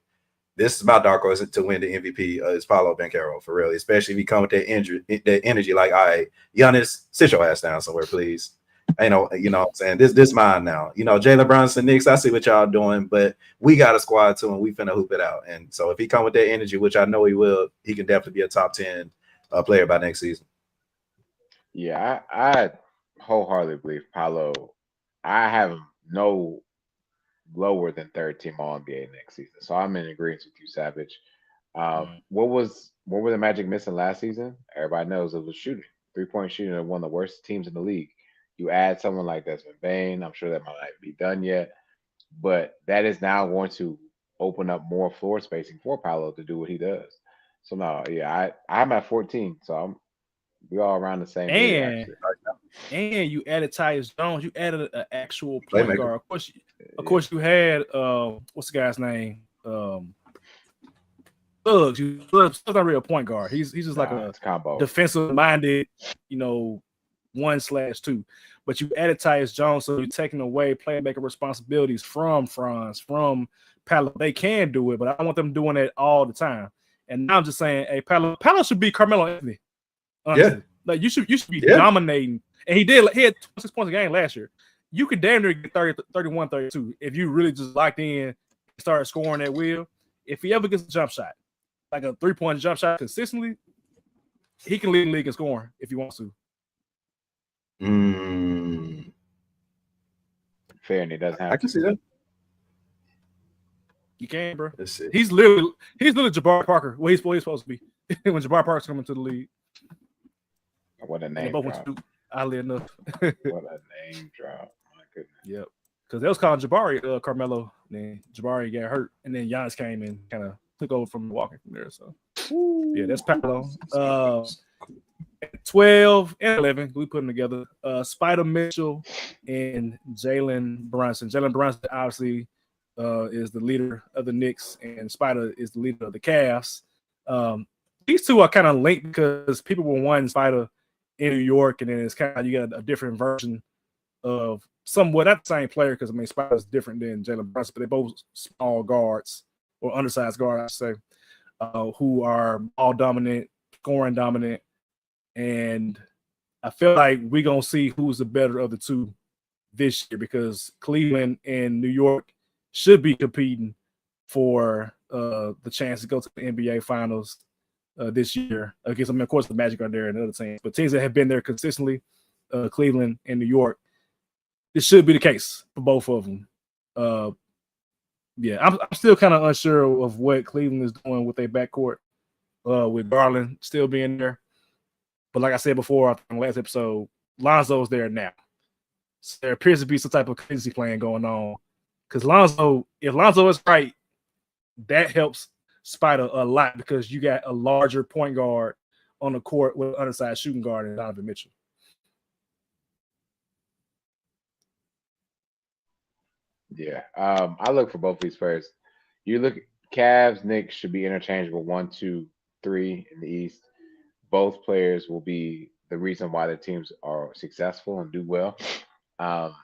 this is my dark horse to win the MVP. Is Paulo Banchero for real, especially if he come with that energy. Like, all right, Giannis, sit your ass down somewhere, please. You know what I'm saying? This mine now. Jalen Brunson, Knicks, I see what y'all doing, but we got a squad too, and we finna hoop it out. And so if he come with that energy, which I know he will, he can definitely be a top 10 player by next season. Yeah, I wholeheartedly believe Paolo. I have him no lower than third team All NBA next season. So I'm in agreement with you, Savage. What were the Magic missing last season? Everybody knows it was shooting. 3-point shooting of one of the worst teams in the league. You add someone like Desmond Bain, I'm sure that might not be done yet, but that is now going to open up more floor spacing for Paolo to do what he does. So no, yeah, I'm at 14, so we all around the same age. And you added Tyus Jones, you added an actual point guard. Of course, you had what's the guy's name? Suggs. Suggs not really a point guard. He's just like a defensive minded, 1/2. But you added Tyus Jones, so you're taking away playmaker responsibilities from Franz, from Paolo. They can do it, but I don't want them doing it all the time. And now I'm just saying, hey, Paolo should be Carmelo Anthony. Honestly. Yeah. Like you should be dominating. And he had 26 points a game last year. You could damn near get 30, 31, 32 if you really just locked in and started scoring at will. If he ever gets a jump shot, like a 3-point jump shot consistently, he can lead the league in scoring if he wants to. Fair, and it doesn't happen. I can see that. You can, bro. He's literally Jabari Parker. What he's supposed to be when Jabari Parker's coming to the league. What a name drop. Oddly enough. What a name drop. My goodness. Yep. Because they was calling Jabari Carmelo. Then Jabari got hurt, and then Giannis came and kind of took over from Milwaukee from there. So yeah, that's Paolo. 12 and 11, we put them together. Spider Mitchell and Jalen Brunson. Jalen Brunson obviously is the leader of the Knicks, and Spider is the leader of the Cavs. These two are kind of linked because people were wanting Spider in New York, and then it's kind of you got a different version of somewhat not the same player because Spider's different than Jalen Brunson, but they're both small guards or undersized guards, I say, who are all dominant, scoring dominant. And I feel like we're going to see who's the better of the two this year because Cleveland and New York should be competing for the chance to go to the NBA Finals this year. Against, of course, the Magic are there and other teams. But teams that have been there consistently, Cleveland and New York, this should be the case for both of them. I'm still kind of unsure of what Cleveland is doing with their backcourt, with Garland still being there. But like I said before on the last episode, Lonzo's there now. So there appears to be some type of crazy plan going on. Because if Lonzo is right, that helps Spider a lot because you got a larger point guard on the court with an undersized shooting guard and Donovan Mitchell. Yeah. I look for both these players. You look Cavs, Knicks should be interchangeable 1, 2, 3 in the East. Both players will be the reason why their teams are successful and do well. I'm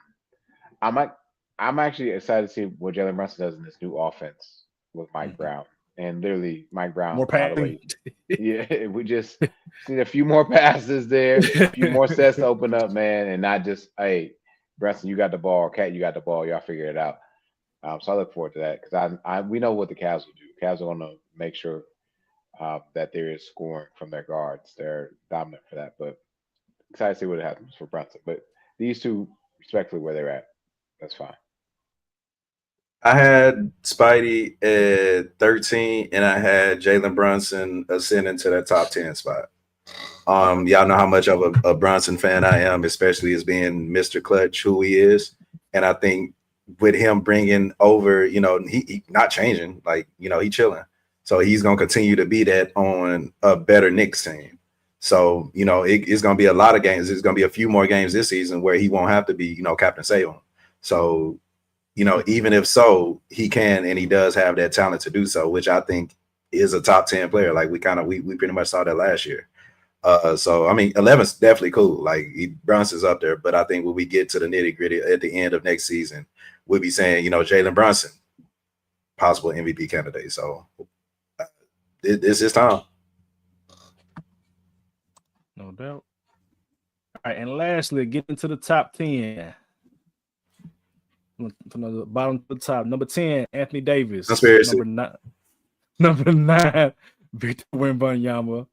actually excited to see what Jalen Brunson does in this new offense with Mike Brown. and literally Mike Brown More Hardaway. passing. Yeah, we just need a few more passes there, a few more sets to open up, man, and not just, hey, Brunson, you got the ball, Cat, you got the ball, y'all figure it out. So I look forward to that because we know what the Cavs will do. Cavs are going to make sure that there is scoring from their guards. They're dominant for that, but excited to see what happens for Brunson. But these two, respectfully, where they're at, that's fine. I had Spidey at 13, and I had Jalen Brunson ascending to that top 10 spot. Y'all know how much of a Brunson fan I am, especially as being Mr. Clutch, who he is. And I think with him bringing over, he not changing, like, he chilling. So he's going to continue to be that on a better Knicks team. So, it's going to be a lot of games. There's going to be a few more games this season where he won't have to be, Captain Save-On. So, even if so, he can and he does have that talent to do so, which I think is a top 10 player. Like we pretty much saw that last year. So, I mean, 11's definitely cool. Like Brunson's up there, but I think when we get to the nitty gritty at the end of next season, we'll be saying, Jalen Brunson, possible MVP candidate. So this is time. No doubt. All right, and lastly, getting to the top 10. From the bottom to the top. Number 10, Anthony Davis. Conspiracy. Number 9, Victor Wembanyama.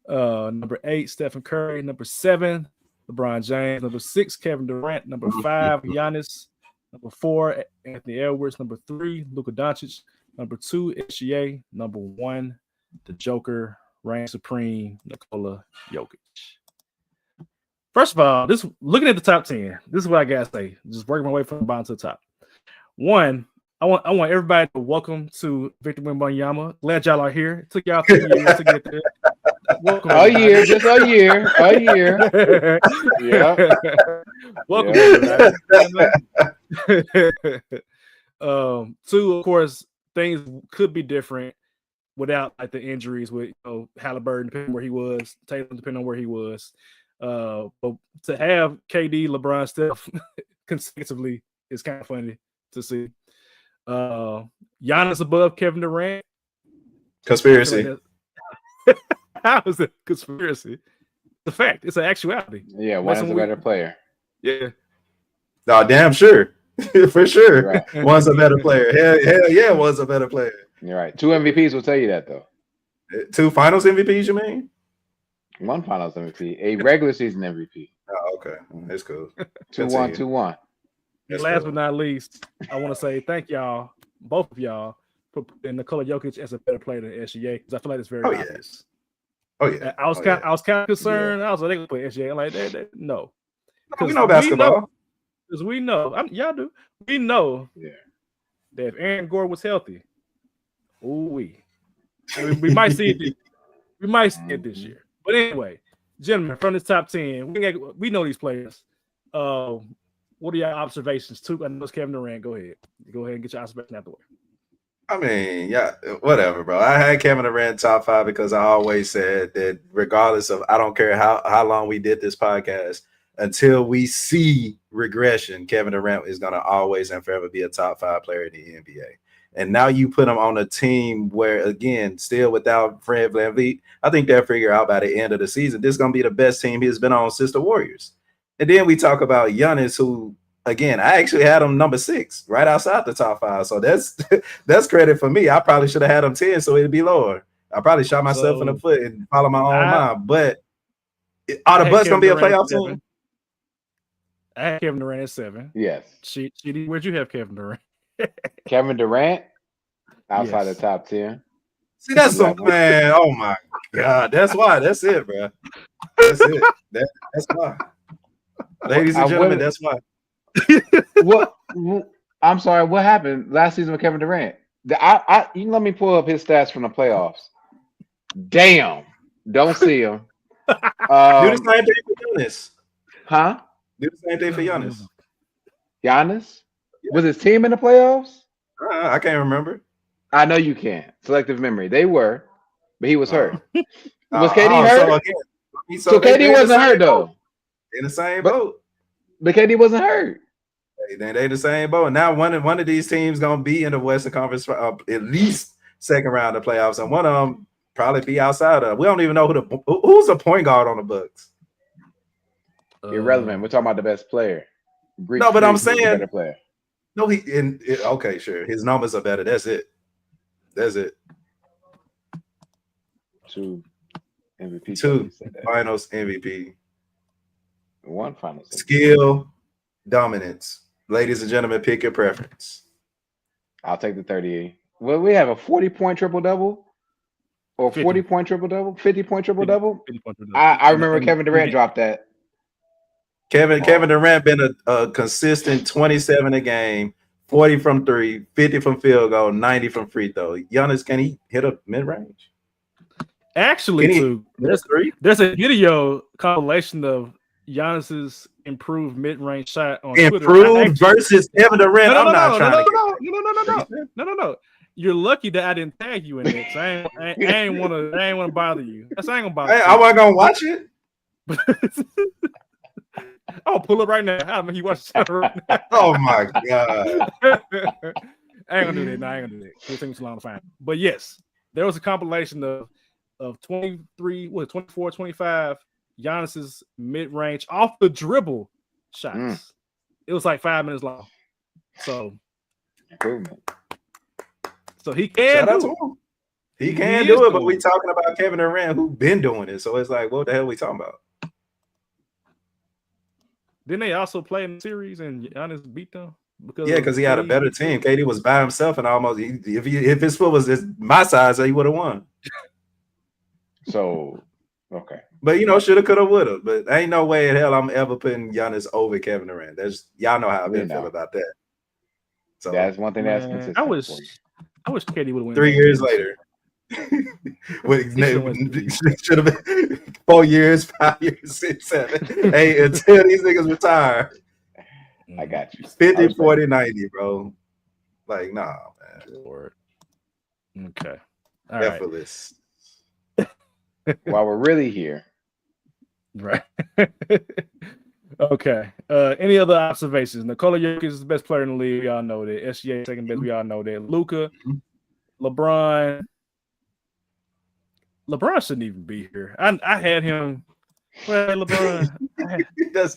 Number 8, Stephen Curry. Number 7, LeBron James. Number 6, Kevin Durant. Number 5, Giannis. Number 4, Anthony Edwards. Number 3, Luka Doncic. Number 2, SGA. Number 1, the Joker, reign supreme, Nikola Jokic. First of all, looking at the top 10, this is what I gotta say. Just working my way from the bottom to the top. One, I want everybody to welcome to Victor Wembanyama. Glad y'all are here. It took y'all 2 years to get there. Welcome. A year, just a year. Yeah. Welcome. Yeah. 2, of course, things could be different without like the injuries with Halliburton, depending on where he was, Tatum, depending on where he was. But to have KD, LeBron, Steph consecutively is kind of funny to see. Giannis above Kevin Durant. Conspiracy. How is it conspiracy? It's a fact. It's an actuality. Yeah, one is a better player. Yeah. No, damn sure. For sure. Right. One's a better player. Hell yeah, one's a better player. You're right. 2 MVPs will tell you that, though. 2 finals MVPs, you mean? 1 finals MVP. A regular season MVP. Oh, okay. That's cool. 2-1, 2-1. And last but not least, I want to say thank y'all, both of y'all, for putting Nikola Jokic as a better player than SGA, because I feel like it's very obvious. Oh yeah. I was kind of concerned. I was like, they gonna put SGA. I'm like, no. We know basketball. Because we know. Y'all do. We know that if Aaron Gordon was healthy, we might see it. We might see it this year. But anyway, gentlemen, from this top 10, we know these players. What are your observations? I know it's Kevin Durant. Go ahead and get your observation out the way. I mean, yeah, whatever, bro. I had Kevin Durant top 5 because I always said that regardless of, I don't care how long we did this podcast, until we see regression, Kevin Durant is going to always and forever be a top 5 player in the NBA. And now you put him on a team where, again, still without Fred VanVleet, I think they'll figure out by the end of the season, this is going to be the best team he's been on since the Warriors. And then we talk about Giannis, who, again, I actually had him number 6, right outside the top 5. So that's credit for me. I probably should have had him 10, so it'd be lower. I probably shot myself in the foot and follow my own mind. But are the Bucks going to be a playoff team? I had Kevin Durant at 7. Yes. Where'd you have Kevin Durant? Kevin Durant outside the top 10. See, that's man. Oh my God, that's why. That's it, bro. That's it. That's why. Ladies and gentlemen, that's why. What? I'm sorry. What happened last season with Kevin Durant? You let me pull up his stats from the playoffs. Damn, don't see him. Do the same thing for Giannis. Huh? Do the same thing for Giannis. Giannis? Was his team in the playoffs? I can't remember. I know you can't. Selective memory. They were, but he was hurt. Was KD hurt? So KD wasn't hurt though. In the same boat. But KD wasn't hurt. They in the same boat. Now one of these teams gonna be in the Western Conference at least second round of playoffs, and one of them probably be outside of. We don't even know who's the point guard on the Bucks. Irrelevant. We're talking about the best player. No, but I'm saying the better player. No, okay, sure. His numbers are better. That's it. Two MVP. Two finals MVP. One finals MVP. Skill, dominance. Ladies and gentlemen, pick your preference. I'll take the 38. Well, we have a 40-point triple-double or 40-point triple-double, 50-point triple-double. I remember Kevin Durant dropped that. Kevin Durant been a consistent 27 a game, 40 from three, 50 from field goal, 90 from free throw. Giannis, can he hit a mid-range? Actually, there's a video compilation of Giannis's improved mid-range shot on Twitter. Improved versus Kevin Durant. No. You're lucky that I didn't tag you in it. So I ain't want to bother you. I ain't gonna bother you. I wasn't gonna watch it. I'll pull it right now. How many you watch it right now? Oh my god! I ain't gonna do that. No, I ain't gonna do that. It'll take me too long to find. But yes, there was a compilation of 24, 25 Giannis's mid-range off the dribble shots. It was like 5 minutes long. So he can do it. He can do it, but we talking about Kevin Durant who been doing it. So it's like, what the hell are we talking about? Didn't they also play in the series and Giannis beat them? Because he had a better team. KD was by himself and almost if his foot was my size, he would have won. So okay. But shoulda, coulda, woulda. But ain't no way in hell I'm ever putting Giannis over Kevin Durant. Y'all know how I feel about that. So that's one thing that's consistent. I wish KD would have won 3 years later. Should have been 4 years, 5 years, 6, 7, 8 until these niggas retire. I got you. 50, 40, 90, bro. Like, nah, man. Okay. All right. While we're really here. Right. Okay. Any other observations? Nikola Jokic is the best player in the league. We all know that. SGA second best. We all know that. Luka, LeBron shouldn't even be here. I had him. Well, LeBron.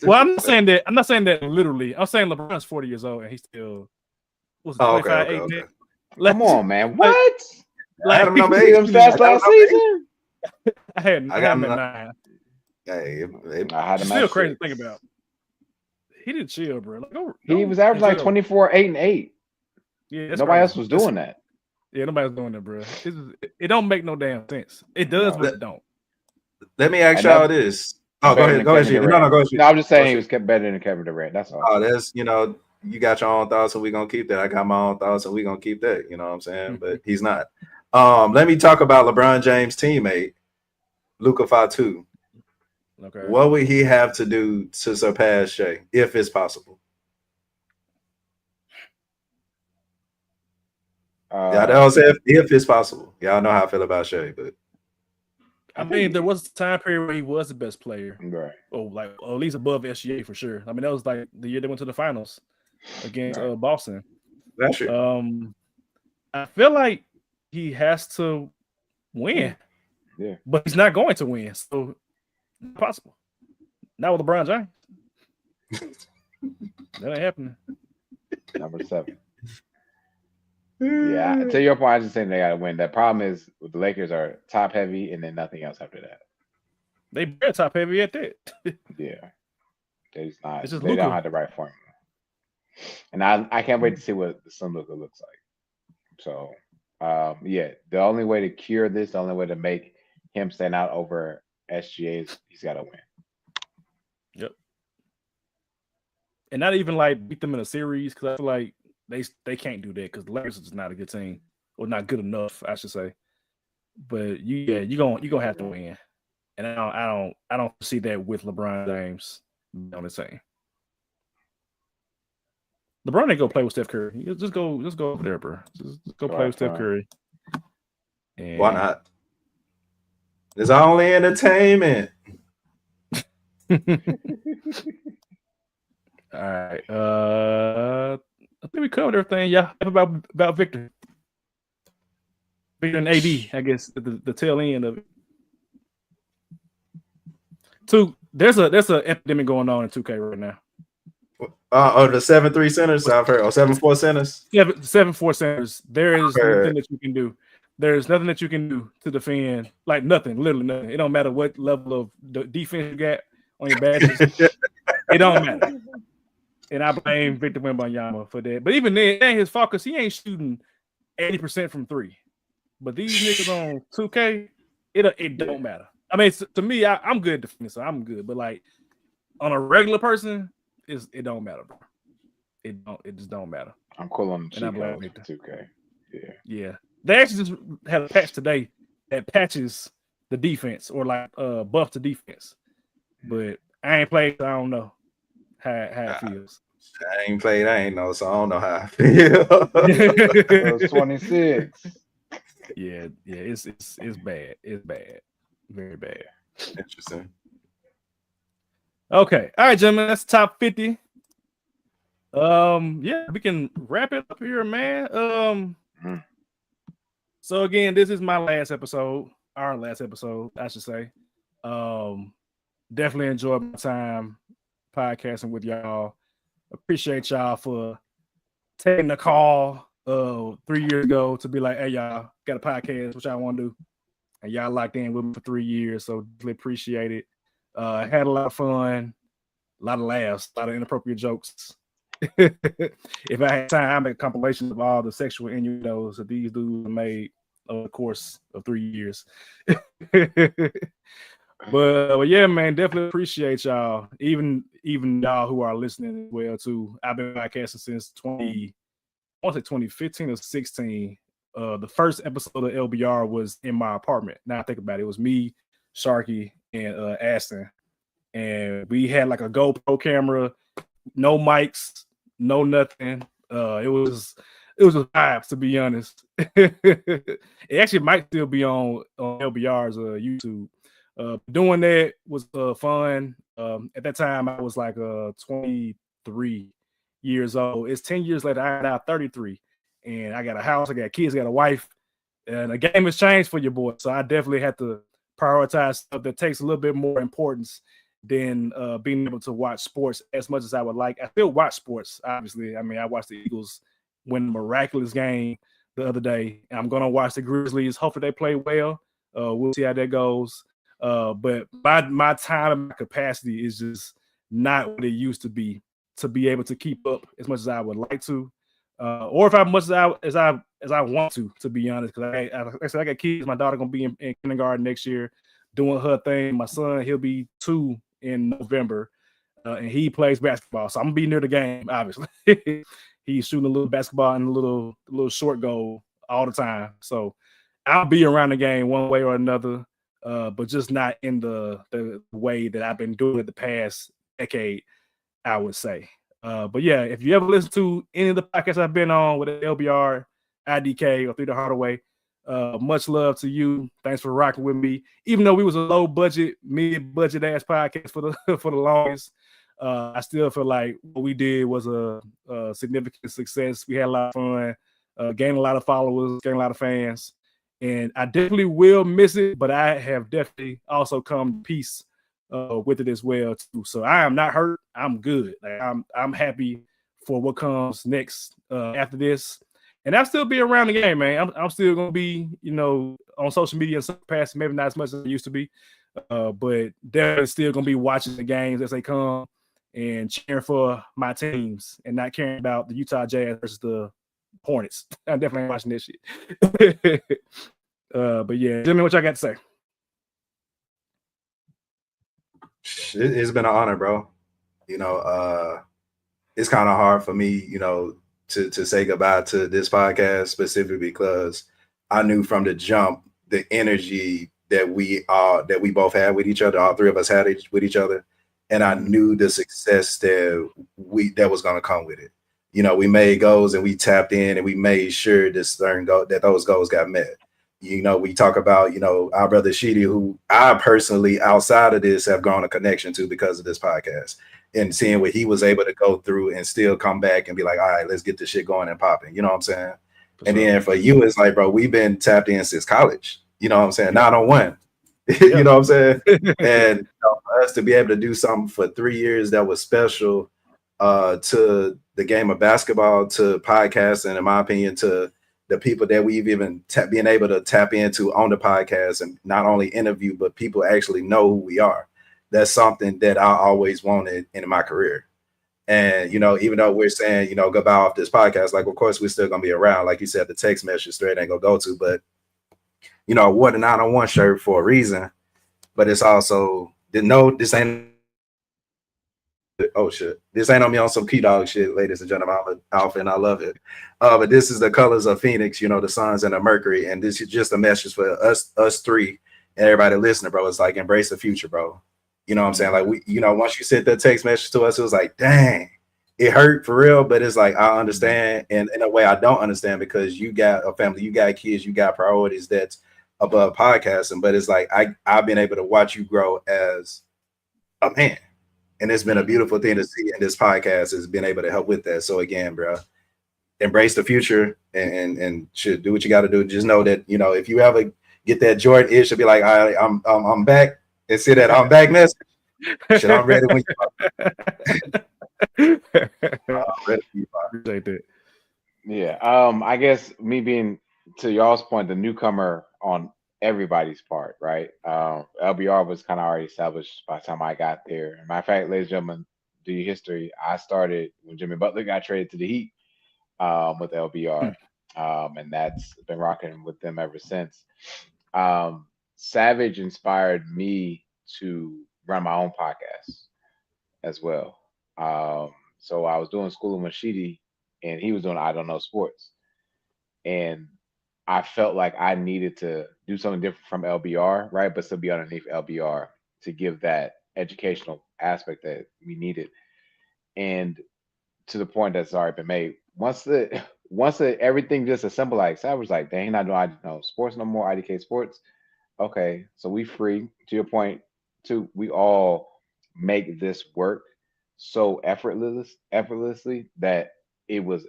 I'm not saying that literally. I'm saying LeBron's 40 years old and he's still 25, 8. Okay. Come on, man. What? I had him number 8 stats last season. I had him at 9. Hey, I had him still crazy to think about. He didn't chill, bro. He was averaging like 24, 8, and 8. Yeah, nobody else was doing that. Yeah, nobody's doing that, bro. It don't make no damn sense. It does, but it don't. Let me ask y'all this. Oh, go ahead. Go ahead. No, go ahead. No, I'm just saying he was kept better than Kevin Durant. That's all. Oh, that's you got your own thoughts, so we're gonna keep that. I got my own thoughts, so we're gonna keep that. You know what I'm saying? But he's not. Let me talk about LeBron James' teammate, Luka Fatu. Okay. What would he have to do to surpass Shea, if it's possible? Yeah, that was if it's possible. Y'all know how I feel about Shea, but I mean, there was a time period where he was the best player, right? Or at least above SGA for sure. I mean, that was like the year they went to the finals against Boston. That's true. I feel like he has to win, but he's not going to win, so impossible. Not with LeBron James. That ain't happening. Number 7. Yeah, to your point, I just saying they gotta win. The problem is the Lakers are top heavy and then nothing else after that. They are top heavy at that. Yeah, they don't Luka. have the right formula, and I can't wait to see what the Sun Luka looks like. So, the only way to cure this, the only way to make him stand out over SGA is he's got to win. Yep, and not even like beat them in a series because I feel like they can't do that because the Lakers is just not a good team or not good enough, I should say. But you're gonna have to win, and I don't see that with LeBron James on the team. LeBron ain't go play with Steph Curry. Just go over there, bro. Just go play with Steph Curry. And why not? It's only entertainment. All right. I think we covered everything. Yeah, about Victor. Bigger than AD, I guess, the tail end of it. There's a epidemic going on in 2K right now. The 7-3 centers I've heard, or 7-4 centers. 7-4 centers. There is nothing that you can do. There's nothing that you can do to defend. Like nothing, literally nothing. It don't matter what level of defense you got on your badges. It don't matter. And I blame Victor Wembanyama for that. But even then, it ain't his fault because he ain't shooting 80% from three. But these niggas on 2K, it don't matter. I mean, to me, I'm good defending, so I'm good. But like on a regular person, it don't matter, bro. It just don't matter. I'm cool on the 2K. Yeah. They actually just had a patch today that patches the defense or like buff the defense. But I ain't played, so I don't know how it feels. I ain't played, I ain't know, so I don't know how I feel. It was 26. Yeah, it's bad. It's bad. Very bad. Interesting. Okay. All right, gentlemen, that's top 50. Yeah, we can wrap it up here, man. So again, this is my last episode, our last episode, I should say. Definitely enjoyed my time podcasting with y'all. Appreciate y'all for taking the call 3 years ago to be like, hey, y'all got a podcast, what y'all want to do? And y'all locked in with me for 3 years, so really appreciate it. Had a lot of fun, a lot of laughs, a lot of inappropriate jokes. If I had time, I'd make a compilation of all the sexual innuendos that these dudes made over the course of 3 years. But yeah, man, definitely appreciate y'all. Even y'all who are listening as well too. I've been podcasting since 2015 or 16. The first episode of LBR was in my apartment. Now I think about it, it was me, Sharky, and Aston, and we had like a GoPro camera, no mics, no nothing. It was a vibe, to be honest. It actually might still be on LBR's YouTube. Doing that was fun. At that time, I was like 23 years old. It's 10 years later. I'm now 33, and I got a house, I got kids, I got a wife, and the game has changed for your boy. So I definitely had to prioritize stuff that takes a little bit more importance than being able to watch sports as much as I would like. I still watch sports, obviously. I mean, I watched the Eagles win a miraculous game the other day. I'm going to watch the Grizzlies. Hopefully they play well. We'll see how that goes. But my time and my capacity is just not what it used to be able to keep up as much as I would like to, or if as much as I want to be honest. Because I said I got kids. My daughter gonna be in kindergarten next year, doing her thing. My son, he'll be 2 in November, and he plays basketball. So I'm gonna be near the game. Obviously, he's shooting a little basketball and a little short goal all the time. So I'll be around the game one way or another. But just not in the way that I've been doing it the past decade, I would say. But yeah, if you ever listen to any of the podcasts I've been on with LBR, IDK, or through the Hardaway, much love to you. Thanks for rocking with me. Even though we was a low budget, mid-budget ass podcast for the longest, I still feel like what we did was a significant success. We had a lot of fun, gained a lot of followers, gained a lot of fans. And I definitely will miss it, but I have definitely also come to peace with it as well too. So I am not hurt. I'm good. Like I'm happy for what comes next after this, and I'll still be around the game, man. I'm still gonna be, on social media in some capacity, maybe not as much as I used to be, but definitely still gonna be watching the games as they come and cheering for my teams and not caring about the Utah Jazz versus the Hornets. I'm definitely watching this shit. But yeah, Jimmy, what y'all got to say? It's been an honor, bro. It's kind of hard for me, to say goodbye to this podcast specifically because I knew from the jump the energy that we both had with each other. All three of us had it with each other, and I knew the success that was going to come with it. We made goals and we tapped in and we made sure that those goals got met. We talk about, our brother Sheedy, who I personally, outside of this, have grown a connection to because of this podcast, and seeing what he was able to go through and still come back and be like, all right, let's get this shit going and popping. You know what I'm saying? And then for you, it's like, bro, we've been tapped in since college. You know what I'm saying? 901. You know what I'm saying? And for us to be able to do something for 3 years that was special to the game of basketball, to podcasting, in my opinion, to the people that we've even being able to tap into on the podcast, and not only interview, but people actually know who we are. That's something that I always wanted in my career. And, even though we're saying, goodbye off this podcast, like, of course, we're still going to be around. Like you said, the text message thread ain't going to go to, but, I wore the 901 shirt for a reason, but it's also, this ain't, oh shit, this ain't on me on some key dog shit, ladies and gentlemen. I'm an alpha and I love it. But this is the colors of Phoenix, the suns and the Mercury. And this is just a message for us three and everybody listening, bro. It's like, embrace the future, bro. You know what I'm saying? Like, we, once you sent that text message to us, it was like, dang, it hurt for real. But it's like, I understand. And in a way, I don't understand, because you got a family, you got kids, you got priorities that's above podcasting. But it's like, I've been able to watch you grow as a man. And it's been a beautiful thing to see. And this podcast has been able to help with that. So again, bro, embrace the future and should do what you got to do. Just know that, if you ever get that Jordan itch, you'll be like, I'm back. And see that I'm back message. Shit, I'm ready when you Appreciate that. Yeah. I guess me being, to y'all's point, the newcomer on everybody's part, right? LBR was kind of already established by the time I got there. Matter of fact, ladies and gentlemen, do your history. I started when Jimmy Butler got traded to the Heat with LBR. And that's been rocking with them ever since. Savage inspired me to run my own podcast as well. So I was doing School of Machidi, and he was doing I Don't Know Sports. And I felt like I needed to do something different from LBR, right? But still be underneath LBR to give that educational aspect that we needed. And to the point that's already been made, once everything just assembled, like Savage was like, dang, he's not doing I Don't Know Sports no more, IDK Sports. Okay, so we free. To your point, too, we all make this work so effortlessly that it was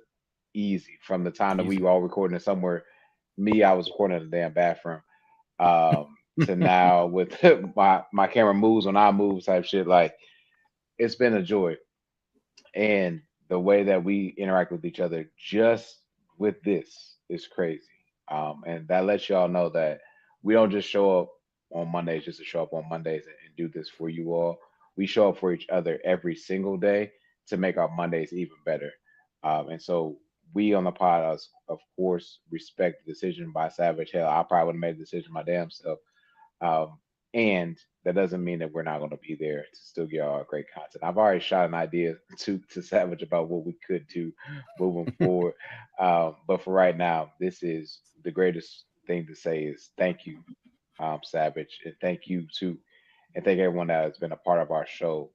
easy from the time that we all recording it somewhere. Me, I was recording in the damn bathroom. To now with my camera moves when I move type shit. Like, it's been a joy. And the way that we interact with each other just with this is crazy. And that lets y'all know that we don't just show up on Mondays just to show up on Mondays and do this for you all. We show up for each other every single day to make our Mondays even better. And so we on the pod, of course, respect the decision by Savage. Hell, I probably would have made the decision my damn self. And that doesn't mean that we're not going to be there to still get all great content. I've already shot an idea to Savage about what we could do moving forward. But for right now, this is the greatest thing to say is thank you, Savage, and thank you too, and thank everyone that has been a part of our show.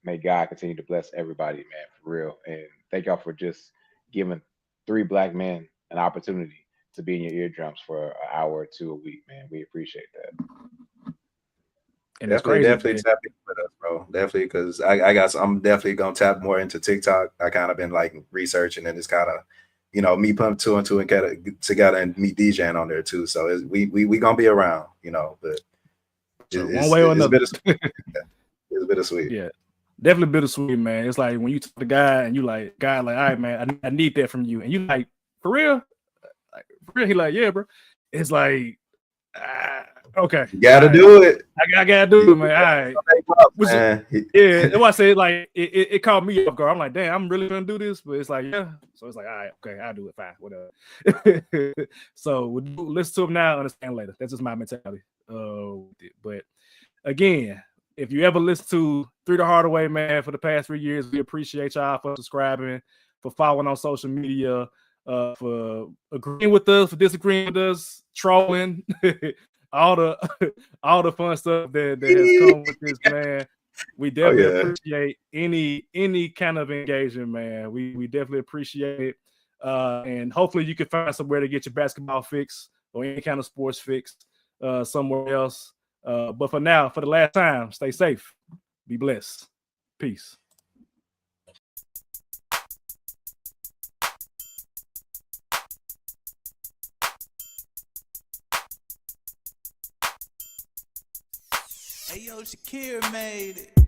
May God continue to bless everybody, man, for real. And thank y'all for just giving 3 black men an opportunity to be in your eardrums for an hour or two a week, man. We appreciate that. And definitely tap in with us, bro. Definitely, because I'm definitely gonna tap more into TikTok. I kind of been like researching, and it's kind of, me putting 2 and 2 and kind of together, and me DJing on there too. So we gonna be around, but one way or another. It's bittersweet. Yeah, definitely bittersweet, man. It's like when you talk to God and you like, God, like, all right, man, I need that from you, and you like, for real, He like, yeah, bro. It's like, okay, you gotta do it. I gotta do it, man. All right. Yeah, that's why I say like it caught me off guard. I'm like, damn, I'm really gonna do this, but it's like, yeah. So it's like, all right, okay, I'll do it. Fine, whatever. So we'll listen to him now, understand later. That's just my mentality. But again, if you ever listen to the Hardaway, man, for the past 3 years, we appreciate y'all for subscribing, for following on social media, for agreeing with us, for disagreeing with us, trolling, all the fun stuff that has come with this, man. We definitely appreciate any kind of engagement, man. We definitely appreciate it. And hopefully you can find somewhere to get your basketball fix or any kind of sports fix somewhere else. But for now, for the last time, stay safe. Be blessed. Peace. Ayo, Shakira made it.